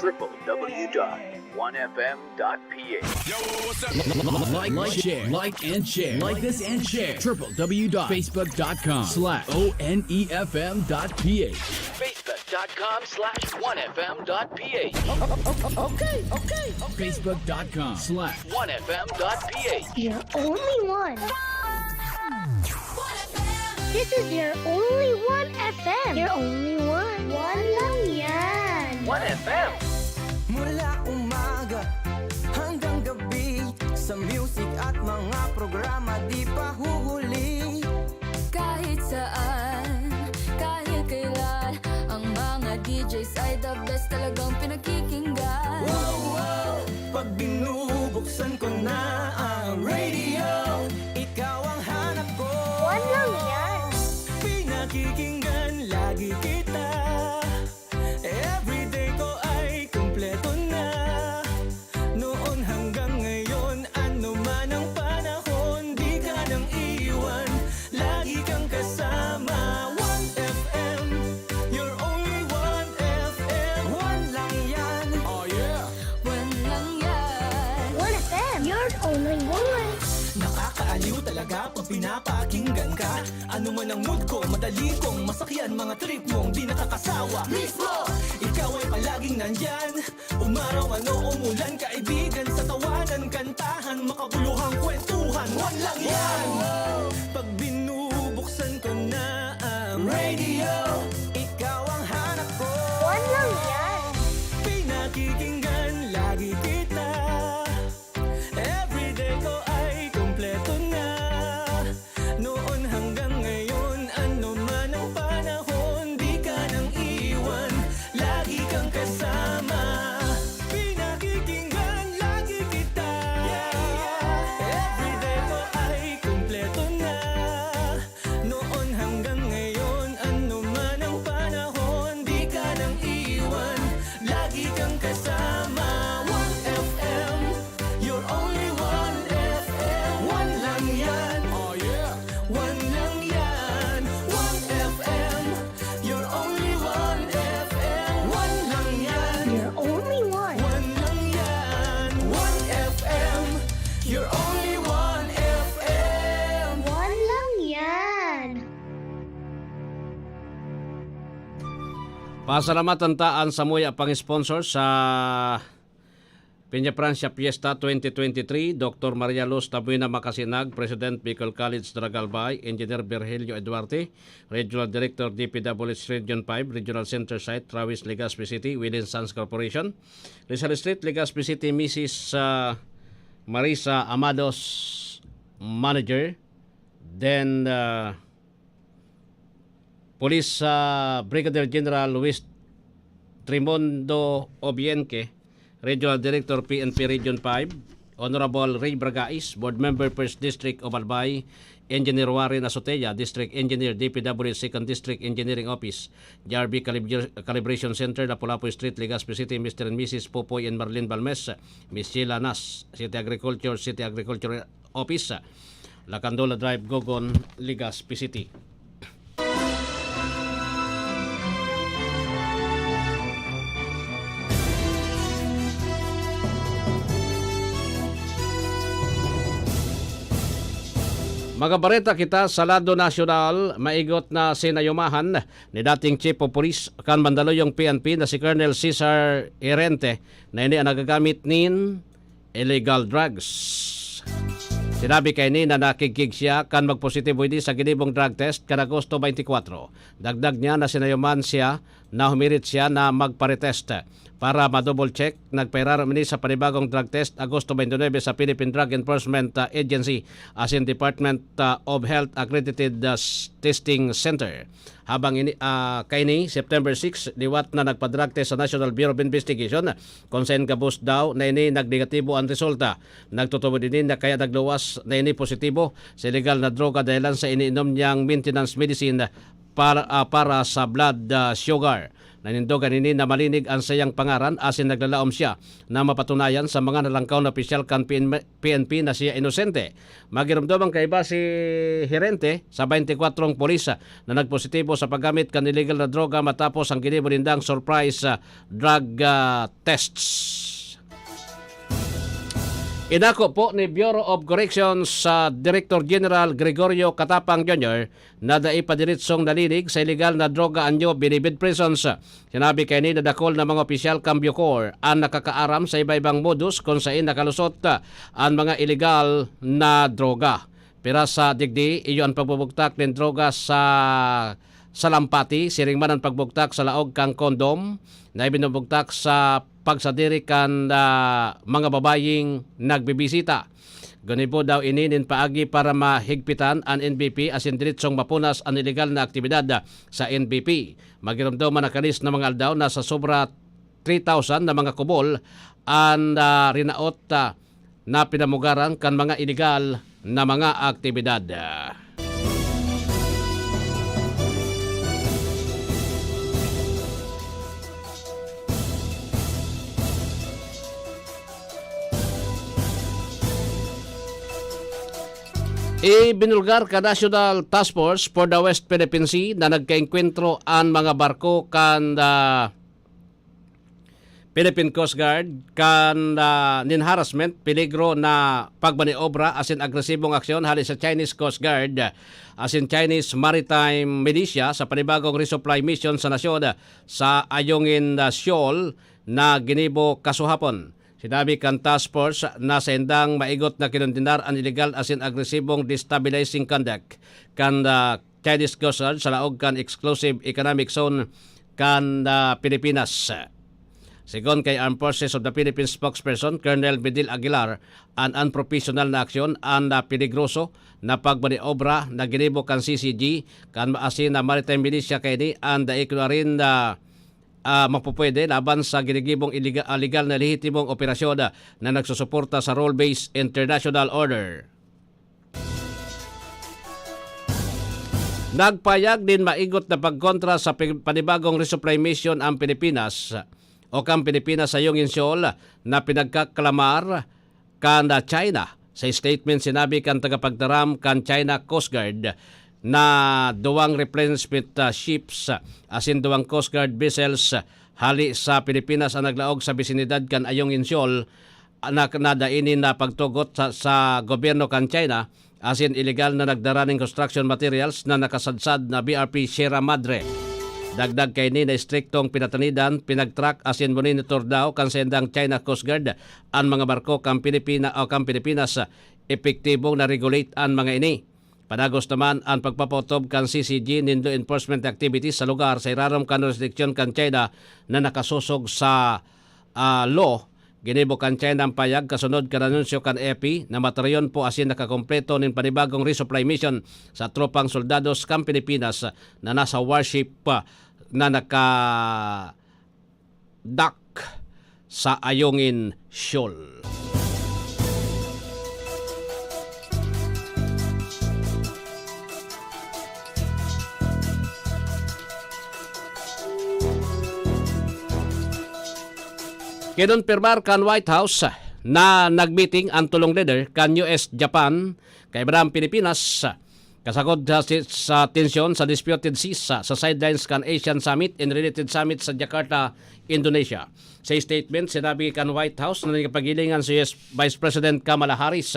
www.1fm.ph. Yo, what's up? Like, and share. Like this and share. www.facebook.com/onefm.ph. Facebook.com/1fm.ph. Okay. Facebook.com/onefm.ph. You're only one. This is your only 1 FM. You're only one. 1 lang yan. 1 FM. Mula umaga hanggang gabi, sa music at mga programa di pa huhuli. Kahit saan, kahit kailan, ang mga DJs ay the best, talagang pinakikinggan. Pag binubuksan ko na ang radio, ikaw ang hanap ko. 1 lang yan. Pinakikinggan lagi kita. Everyday ko ay kumpleto na. Noon hanggang ngayon, ano man ang panahon, di ka nang iwan, lagi kang kasama. 1 FM, you're only 1 FM. 1 lang yan. Oh yeah. 1 lang yan. 1 FM. You're only one. Nakakaaliw talaga pag pinapakinggan ka. Ano man ang mood ko, madali kong masakyan. Mga trip mong di nakakasawa. Mismo! Ikaw ay palaging nandyan. Umaraw man o umulan, kaibigan sa tawanan, kantahan, makabuluhang kwentuhan. 1 lang yan! Pag binubuksan ko na ang radio, ikaw ang hanap ko. 1 lang yan. Pinakikinggan lagi kita. Everyday ko ay kumpleto na. Noon hanggang ngayon, ano man ang panahon, di ka nang iwan, lagi kang kasama. Pinakikinggan lagi kita. Everyday ko ay kumpleto na. Noon hanggang ngayon, ano man ang panahon, di ka nang iwan, lagi kang kasama. Pasalamatan taan sa muya pang-sponsor sa Peña Francia Fiesta 2023, Dr. Maria Luz Tabuena Makasinag, President Bicol College Dragalbay, Engineer Virgilio Eduarte, Regional Director DPWH Region 5, Regional Center Site, Travis, Legazpi City, Within Sons Corporation, Rizal Street, Legazpi City, Mrs. Marisa Amados, Manager, then Police Brigadier General Luis Trimondo Obienque, Regional Director PNP Region 5, Honorable Ray Bragais, Board Member 1st District of Albay, Engineer Warren Azotea, District Engineer DPWH 2nd District Engineering Office, JRB Calibration Center, Lapu-Lapu Street, Legazpi City, Mr. and Mrs. Popoy and Marlene Balmes, Ms. Sheila Nas, City Agriculture Office, Lacandola Drive, Gogon, Legazpi City. Mga bareta kita sa lado nasyonal, maigot na sinayumahan ni dating Chief of Police kan Mandaluyong PNP na si Colonel Cesar Herente na ini ang nagagamit nin illegal drugs. Sinabi kay ni na nakikig siya kan magpositibo ini sa ginibong drug test kan Agosto 24. Dagdag niya na sinayuman siya na humirit siya na magparetest. Para ma-double check, nagpairaram ni sa panibagong drug test Agosto 29 sa Philippine Drug Enforcement Agency as in Department of Health Accredited Testing Center. Habang kay ni September 6, liwat na nagpa-drug test sa National Bureau of Investigation kung saan kabus daw na ini nagnegatibo ang resulta. Nagtutubo din na kaya nagluwas na ini positibo sa illegal na droga dahilan sa iniinom niyang maintenance medicine para sa blood sugar. Nanindogan ini na malinig ang sayang pangaran asin naglalaom siya na mapatunayan sa mga nalangkaw na opisyal kan PNP na siya inosente. Magiramdaman kay ba si Herente sa 24 polisa na nagpositibo sa paggamit kan illegal na droga matapos ang ginibulindang surprise drug tests. Inako po ni Bureau of Corrections sa Director General Gregorio Katapang Jr. na daipadiritsong nalinig sa illegal na droga anyo binibid prisons. Sinabi kay ni nadakol na mga opisyal Cambio Corps ang nakakaaram sa iba-ibang modus kung saan nakalusot ang mga illegal na droga. Pero sa digdi, iyo ang pagbubugtak ng droga sa lampati, siring man ang pagbugtak sa laog kang kondom na ibinubugtak sa pagsadiri kan mga babaying nagbibisita. Ganipo daw ininin paagi para mahigpitan ang NBP asin diritsong mapunas ang illegal na aktibidad sa NBP. Magiramdaw man nakalis na mga aldaw na sa sobra 3,000 na mga kubol ang rinaot na pinamugaran kan mga illegal na mga aktibidad. Ibinulgar ka National Task Force for the West Philippine Sea na nagkaengkwentro ang mga barko kan Philippine Coast Guard kan nin harassment, peligro na pagbaniobra asin agresibong aksyon hali sa Chinese Coast Guard asin Chinese Maritime Militia sa panibagong resupply mission sa nasyon sa Ayungin Shoal na ginibo kasuhapon. Sinabi kan task force na sa indang maigot na kinundinar ang illegal asin agresibong destabilizing conduct kan Chinese Coast Guard sa laog kan exclusive economic zone kan Pilipinas. Sigon kay Armed Forces of the Philippines spokesperson Colonel Bedil Aguilar, ang unprofessional na aksyon ang peligroso na pagbaniobra na ginibo kan CCG kan asin na maritime militia kay ni ang daiklo rin na mapupwede laban sa ginigibong illegal na lehitimong operasyon na nagsusuporta sa role-based international order. Nagpayag din maigot na pagkontra sa panibagong resupply mission ang Pilipinas o kang Pilipinas sa Ayungin Shoal na pinagkaklamar kan China. Sa statement sinabi kan tagapagtaram kan China Coast Guard na duwang replenishment ships asin duwang Coast Guard vessels hali sa Pilipinas ang naglaog sa bisinidad kan Ayungin Shoal na nadainin na pagtugot sa gobyerno kan China asin illegal na nagdara ng construction materials na nakasadsad na BRP Sierra Madre. Dagdag kay ni na striktong pinatanidan, pinag-track asin monitor daw kan sendang China Coast Guard ang mga barko kang Pilipinas epektibong na regulate ang mga ini. Padagos naman ang pagpapotob kan CCG nindo enforcement activities sa lugar sa irarom kan jurisdiction kan China na nakasusog sa law. Ginibo kan China ang payag kasunod kan anunsyo kan EPI na mataryon po asin nakakompleto nin panibagong resupply mission sa tropang soldados kan Pilipinas na nasa warship na naka-dock sa Ayungin Shoal. Kinonfirmar kan White House na nagmeeting ang tulong leader kan US, Japan, kay Ibrahim Pilipinas kasagod sa tensyon sa disputed seas sa sidelines kan Asian Summit and related summit sa Jakarta, Indonesia. Sa statement, sinabi kan White House na nagpagilingan si US Vice President Kamala Harris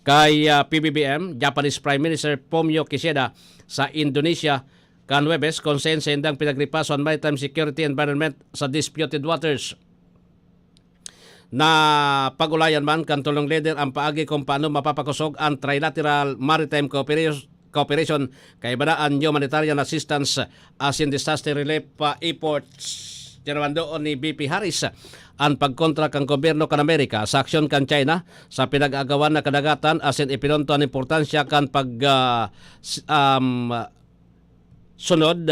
kay PBBM, Japanese Prime Minister Fumio Kishida sa Indonesia kan Webes konsensya sa indang pinagripaso on maritime security environment sa disputed waters. Na pag-ulayan man kan tulong leader ang paagi kung paano mapapakusog ang trilateral maritime cooperation kay badaan humanitarian assistance as in disaster relief efforts. Tinaman doon ni BP Harris ang pagkontra kang gobyerno kan Amerika sa aksyon kan China sa pinag-agawan na kadagatan as in ipinunto ang importansya kan sunod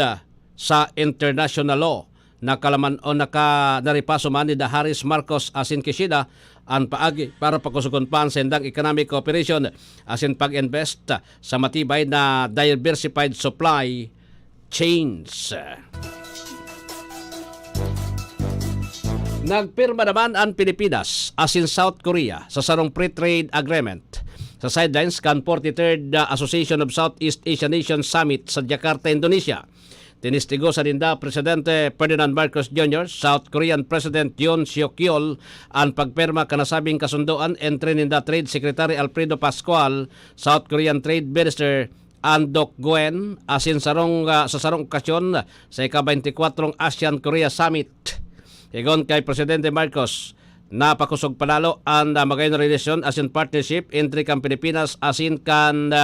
sa international law. Nakalaman o naripaso man ni Harris, Marcos asin Kishida ang paagi para pakusugon pa ang sendang economic cooperation asin pag-invest sa matibay na diversified supply chains. Nagpirma naman ang Pilipinas asin South Korea sa sarong free trade agreement sa sidelines kan 43rd Association of Southeast Asian Nations Summit sa Jakarta, Indonesia. Tinistigo sa dinda Presidente Ferdinand Marcos Jr., South Korean President Yoon Suk-yeol ang pagperma kanasabing kasunduan entre ninda Trade Secretary Alfredo Pascual, South Korean Trade Minister An Dok-guen asin sa sarong okasyon sa ika-24 ASEAN-Korea Summit. Igon kay Presidente Marcos, napakusog palalo ang magayon relasyon asin partnership entre kan Pilipinas asin kan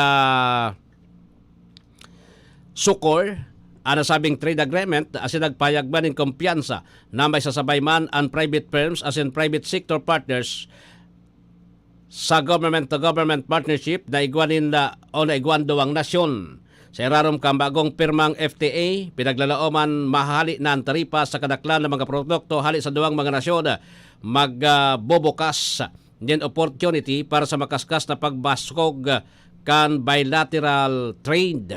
Sukor. Ang nasabing trade agreement asin nagpayag man ng kumpiyansa na may sasabay man ang private firms asin private sector partners sa government-to-government partnership na iguanin na o na iguan duwang nasyon. Sa irarom kang bagong pirmang FTA, pinaglalaoman mahali na ang taripa sa kadaklan ng mga produkto hali sa duwang mga nasyon magbubukas din opportunity para sa makaskas na pagbaskog kan bilateral trade.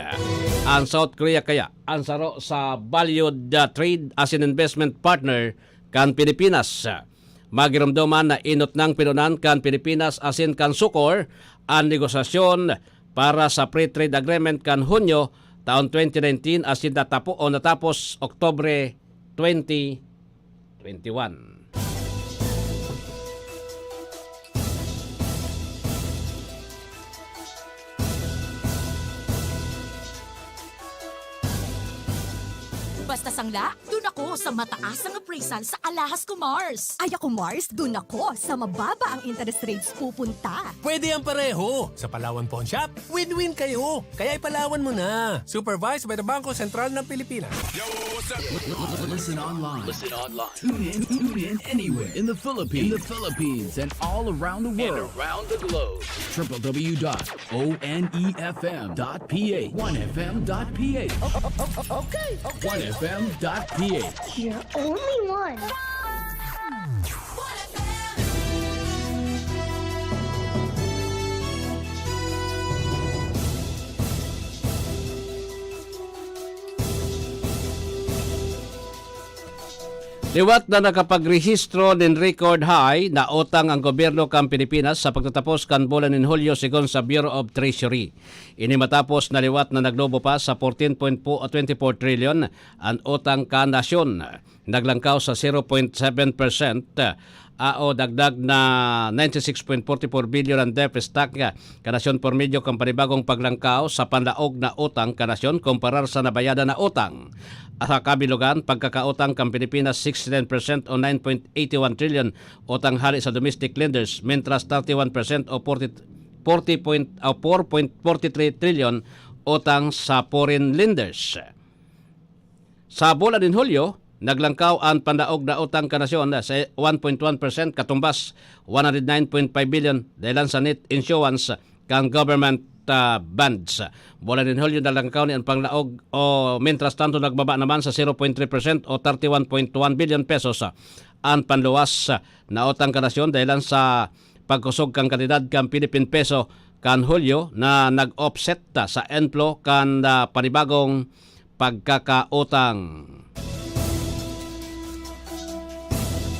Ang South Korea kaya ang saro sa valued trade as an investment partner kan Pilipinas. Magiramdaman na inot ng pinunan kan Pilipinas asin kan Sukor ang negosasyon para sa free trade agreement kan Hunyo taon 2019 asin natapos Oktubre 2021. Basta sangla, dun ako sa mataas ang appraisal sa Alahas Commerce. Ay ako Mars, dun ako sa mababa ang interest rates pupunta. Pwede ang pareho. Sa Palawan Pawn Shop, win-win kayo. Kaya ipalawan mo na. Supervised by the Bangko Sentral ng Pilipinas. Yo, what's up? Listen online. Listen online. Tune in anywhere in the Philippines and all around the world. And around the globe. www.onefm.ph 1fm.ph Okay. 1fm.ph You're only one. Liwat na nakapagrehistro din record high na utang ang gobyerno kan Pilipinas sa pagtatapos kan bulan ng Hulyo sigon sa Bureau of Treasury. Ini matapos na liwat na naglobo pa sa 14.24 trillion ang utang kan nasyon. Naglangkaw sa 0.7% o dagdag na 96.44 billion ang deficit kanasyon por medyo kang panibagong paglangkaw sa panlaog na utang kanasyon kumparar sa nabayadan na utang. Sa kabilugan, pagkakautang kang Pilipinas 69% o 9.81 trillion utang hali sa domestic lenders, mentras 31% o 4.43 trillion utang sa foreign lenders. Sa bulan din Hulyo, naglangkaw ang pandaog na utang kanasyon sa 1.1% katumbas 109.5 billion dahil sa net insurance kang government bonds. Bulan din Hulyo naglangkaw ni ang panglaog o mentras tanto nagbaba naman sa 0.3% o 31.1 billion pesos ang panluwas na utang kanasyon dahil sa pagkusog kang kalidad kang Philippine peso kan Hulyo na nag-offset sa inflow kan panibagong pagkakautang.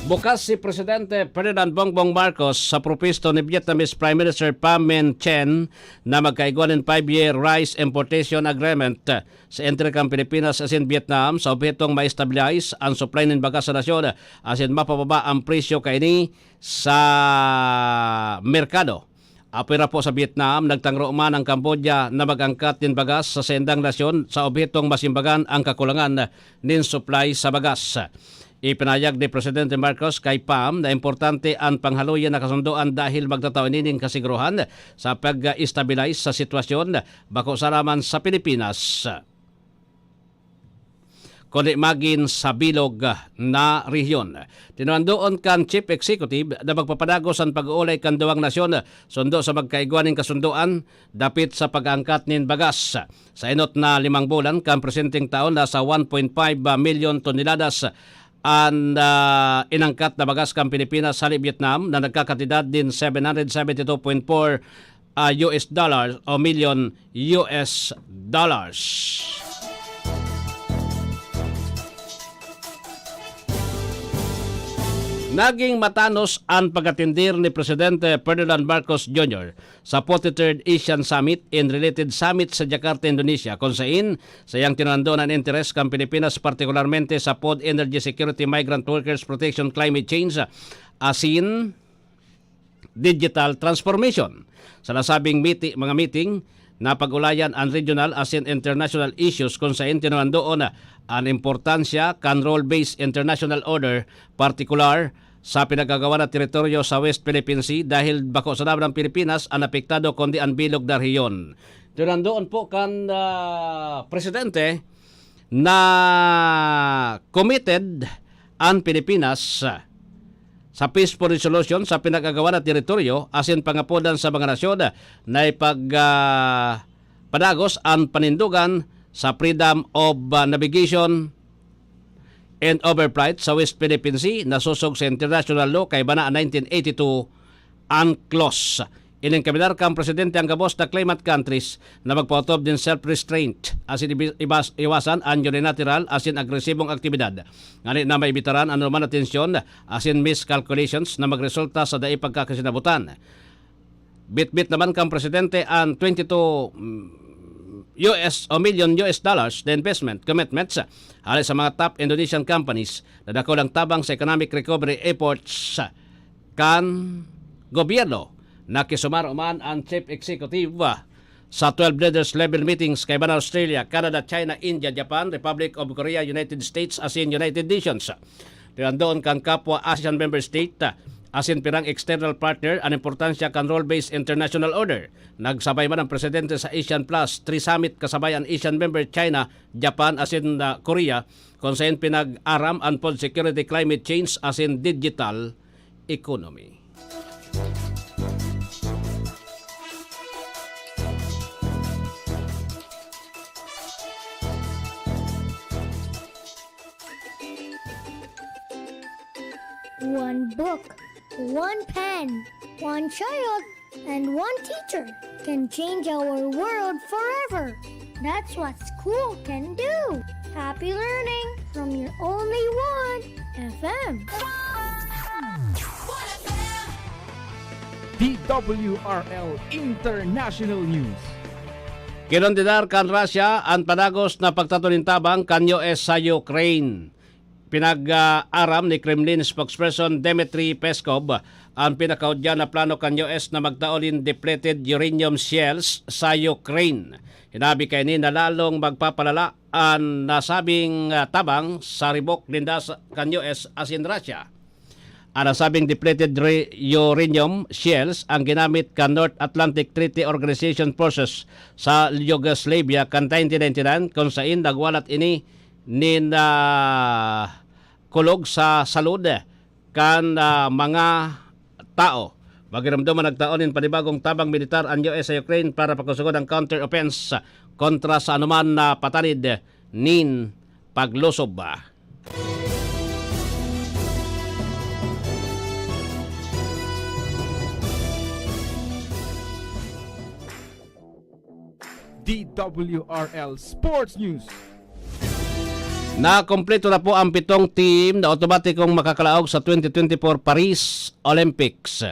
Bukas si Presidente Ferdinand Bongbong Marcos sa propisto ni Vietnamese Prime Minister Pham Minh Chinh na magkaiguan ng 5-year rice importation agreement sa entry kang Pilipinas asin Vietnam sa objetong ma-stabilize ang supply ng bagas sa nasyon asin mapababa ang presyo kaini sa merkado. Apira po sa Vietnam, nagtangro man ang Cambodia na mag-angkat din bagas sa sendang nasyon sa objetong masimbagan ang kakulangan nin supply sa bagas. Ipinayag ni Presidente Marcos kay Pham na importante ang panghaluyan na kasunduan dahil magtataon nining kasiguruhan sa pag-stabilize sa sitwasyon bako saraman sa Pilipinas. Kundi magin sa bilog na rehiyon. Tinuandoon kan Chief Executive na magpapadagos ang pag-uulay kan duwang nasyon sundo sa magkaigwaning kasunduan dapit sa pag-angkat nin bagas. Sa inot na 5 bulan kan presenteng taon na sa 1.5 million toneladas ang inangkat na bagas kang Pilipinas sa Vietnam na nagkakatidad din 772.4 US dollars o million US dollars. Naging matanos ang pagatindir ni Presidente Ferdinand Marcos Jr. sa 43rd Asian Summit and related summit sa Jakarta, Indonesia, kung saan sayang tinando ng interes kang Pilipinas partikularmente sa food, energy security, migrant workers protection, climate change, asin digital transformation. Sa nasabing mga meeting, napag-ulayan ang regional asin international issues kung saan tinandoon ang importansya kan role-based international order, particular sa pinagagawa na teritoryo sa West Philippine Sea dahil bako sa ng Pilipinas ang apektado kundi ang bilog na rehiyon. Tinandoon po kan Presidente na committed ang Pilipinas sa peaceful resolution sa pinagagawa na teritoryo asin pangapodan sa mga nasyon na padagos ang panindugan sa freedom of navigation and overflight sa West Philippine Sea na susog sa international law kay bana 1982 UNCLOS. Ining kaminar kang presidente ang gabos na climate countries na magpautob din self-restraint asin iwasan ang unilateral asin agresibong aktibidad. Ngani na maibitaran ang naman na tensyon asin miscalculations na magresulta sa daig pagkakasinabutan. Bit-bit naman kang presidente ang 22 million US dollars na investment commitments hali sa mga top Indonesian companies na dako lang tabang sa economic recovery efforts kan gobyerno. Nakisumar man ang Chief Executive sa 12 leaders level meetings kay Bana Australia, Canada, China, India, Japan, Republic of Korea, United States, asin United Nations. Tinandoon kang kapwa ASEAN member state asin pirang external partner ang importansya kan role-based international order. Nagsabay man ang presidente sa ASEAN Plus 3 Summit kasabay ang ASEAN member China, Japan, asin Korea kung saan pinag-aram ang food security, climate change asin digital economy. One book, one pen, one child, and one teacher can change our world forever. That's what school can do. Happy learning from your only one FM. DWRL International News. Kinondidar kan Russia ang padagos na pagtatunintabang kan US sa Ukraine. Pinag-aram ni Kremlin spokesperson Dmitry Peskov ang pinakaudya na plano kan US na magtaolin depleted uranium shells sa Ukraine. Hinabi kay ni na lalong magpapalala ang nasabing tabang sa ribok linda kan US as in Russia. Ang nasabing depleted uranium shells ang ginamit kan North Atlantic Treaty Organization forces sa Yugoslavia kan 1999 kung saan nagwalat ini na kulog sa salud kan mga tao. Magiramdaman nagtaonin panibagong tabang militar ang US sa Ukraine para pagkusugod ang counter-offense kontra sa anuman na patanid nin paglusob. DWRL Sports News. Nakompleto na po ang 7 team na otomatikong makakalaog sa 2024 Paris Olympics.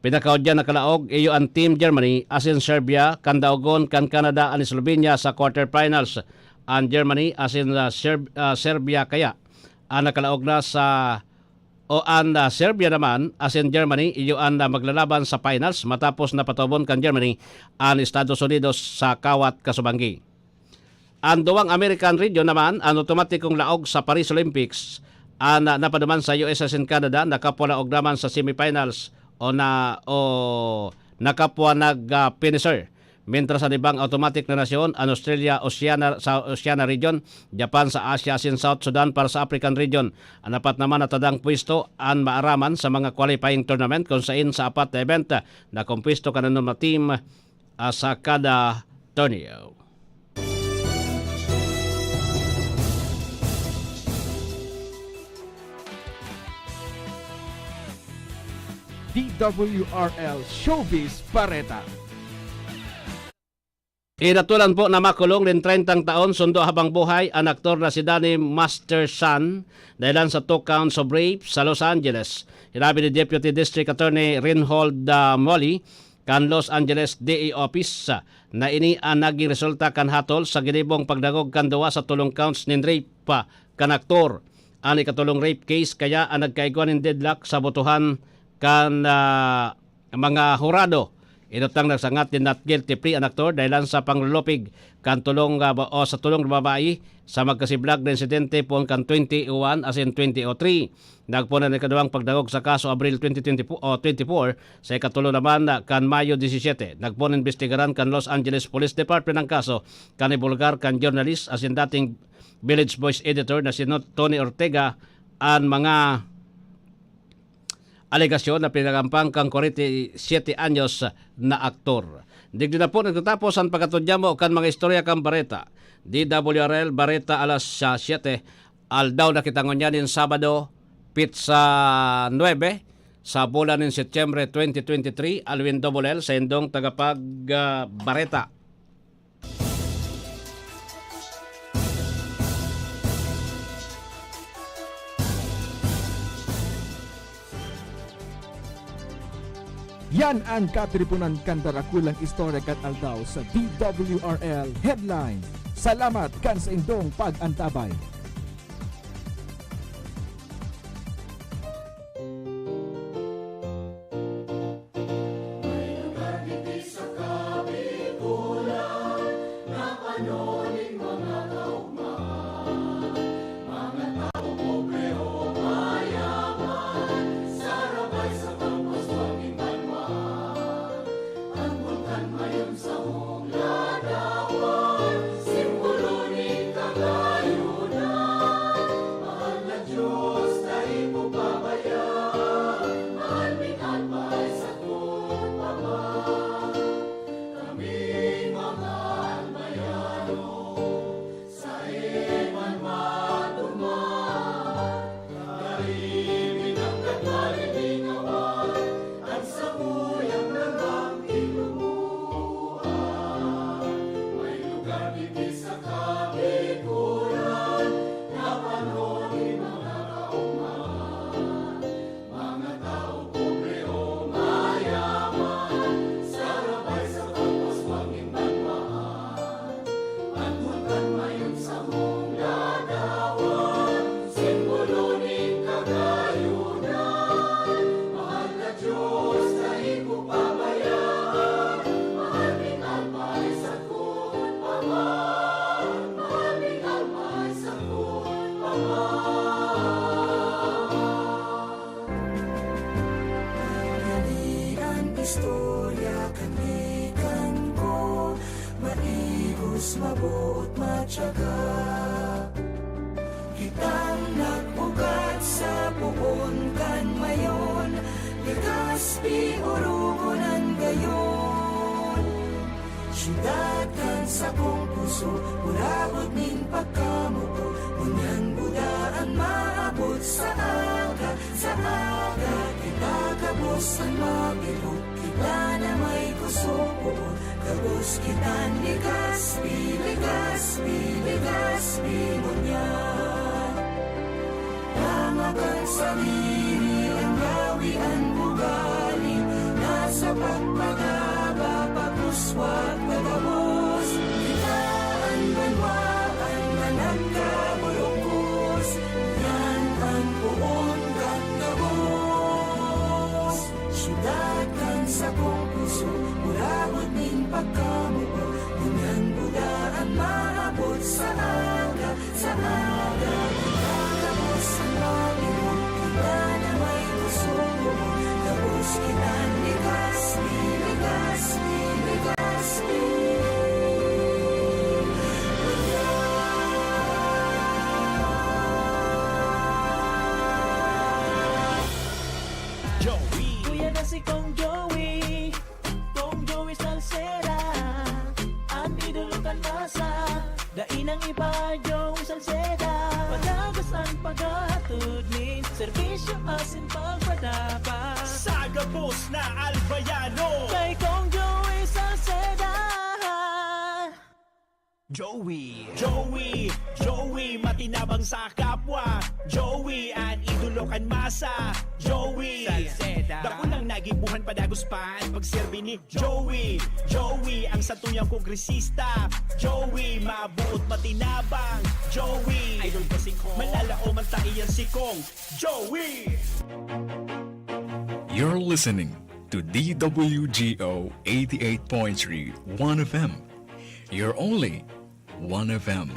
Pinakaudyan na kalaog iyo ang Team Germany as in Serbia, kan daogon kan Canada and Slovenia sa quarterfinals. Ang Germany as in Serbia kaya ang nakalaog na sa ang Serbia naman as in Germany iyo ang maglalaban sa finals matapos napatobon kan Germany ang Estados Unidos sa kawat kasubanggi. Ang duwang American region naman ang otomatikong laog sa Paris Olympics ang napaduman sa US and Canada nakapwa laog naman sa semifinals o nakapwa nag-finisher. Mientras sa libang automatic na nasyon ang Australia sa Oceania region, Japan sa Asia as in South Sudan para sa African region. Ang apat naman na tadang pwesto ang maaraman sa mga qualifying tournament kung saan sa apat na event na kumpwesto kanan na team sa kada torneo. DWRL Showbiz Bareta. Inatulan po na makulong din 30 taon sundo habang buhay ang aktor na si Danny Masterson dahilan sa 2 counts of rape sa Los Angeles. Hinabi ni Deputy District Attorney Reinhold Molly kan Los Angeles DA Office na ini ang naging resulta kan hatol sa ginibong pagdagog kan duwa sa 3 counts nin rape kan aktor. Ang ikatulong rape case kaya ang nagkaiguan ng deadlock sa botohan kan mga hurado. Inutang nagsangat din not guilty plea ang aktor dahilan sa panglulupig kan tulong sa tulong babae sa magkasiblag na insidente po kan 2001 as in 2003. Nagpunan ng kaduwang pagdagog sa kaso Abril 2024 sa ikatulo naman kan Mayo 17. Nagpunan investigaran kan Los Angeles Police Department ang kaso kan ibulgar kan journalist as in dating Village Voice editor na si Tony Ortega ang mga alegasyon na pinagampang kang 47 anyos na aktor. Digdi na po nagtatapos ang pagkatudya mo kan mga istorya kang Bareta. DWRL Bareta alas 7. Aldaw na kitangon niya nin Sabado, Pizza 9 sa bulan ng Setyembre 2023. Alwin Dobol sa indong tagapag Bareta. Yan ang katripunan kan darakulang istorya kat aldaw sa DWRL Headline. Salamat kan sa indong pag-antabay. Sa hong ladawan, simbolo ni kagayunan. istorya kanikan ko, maihos, mabuot, matyaga. Kitang nag-ugat sa puon kan mayon, Legazpi urugunan gayon. Siyudad kan sa kong puso, urabot ning pagkamuko, unyang budaan maabot sa aga, kita kabos ang mapilog, kita na may kusuko, kabos kitan Legazpi, Legazpi, Legazpi ngunyan. Langakan sa diri ang gawian ugali, nasa pagpagaba, paguswat, pagabos, kitaan banwaan, managkaburukos, yan ang puon kakabos. Siyudad kan sa kong puso, urabot ning pagkamuko, unyang budaan maabot sa aga, kita kabos ang mabilog, kita na may kusuko, kabos kitan Legazpi, Legazpi, Legazpi. Joey, kuya na si Kong Joey Salceda, ang idulukan masa, dainang iba Joey Salceda, padagas ang paghatod nin, serbisyo asin pagpadapa, sagapos na albayano, kay Kong Joey Salceda. Joey, matinabang sa kapwa, Joey, ang idolo kan masa, Joey Salceda. Dako lang nagibuhan padagos pan pagserbi ni Joey, ang satuyang kongresista, Joey, mabuot matinabang, Joey, idol ko si Kong, malalao man taiyan si Kong, Joey. You're listening to DWGO 88.3 1FM. You're only 1FM.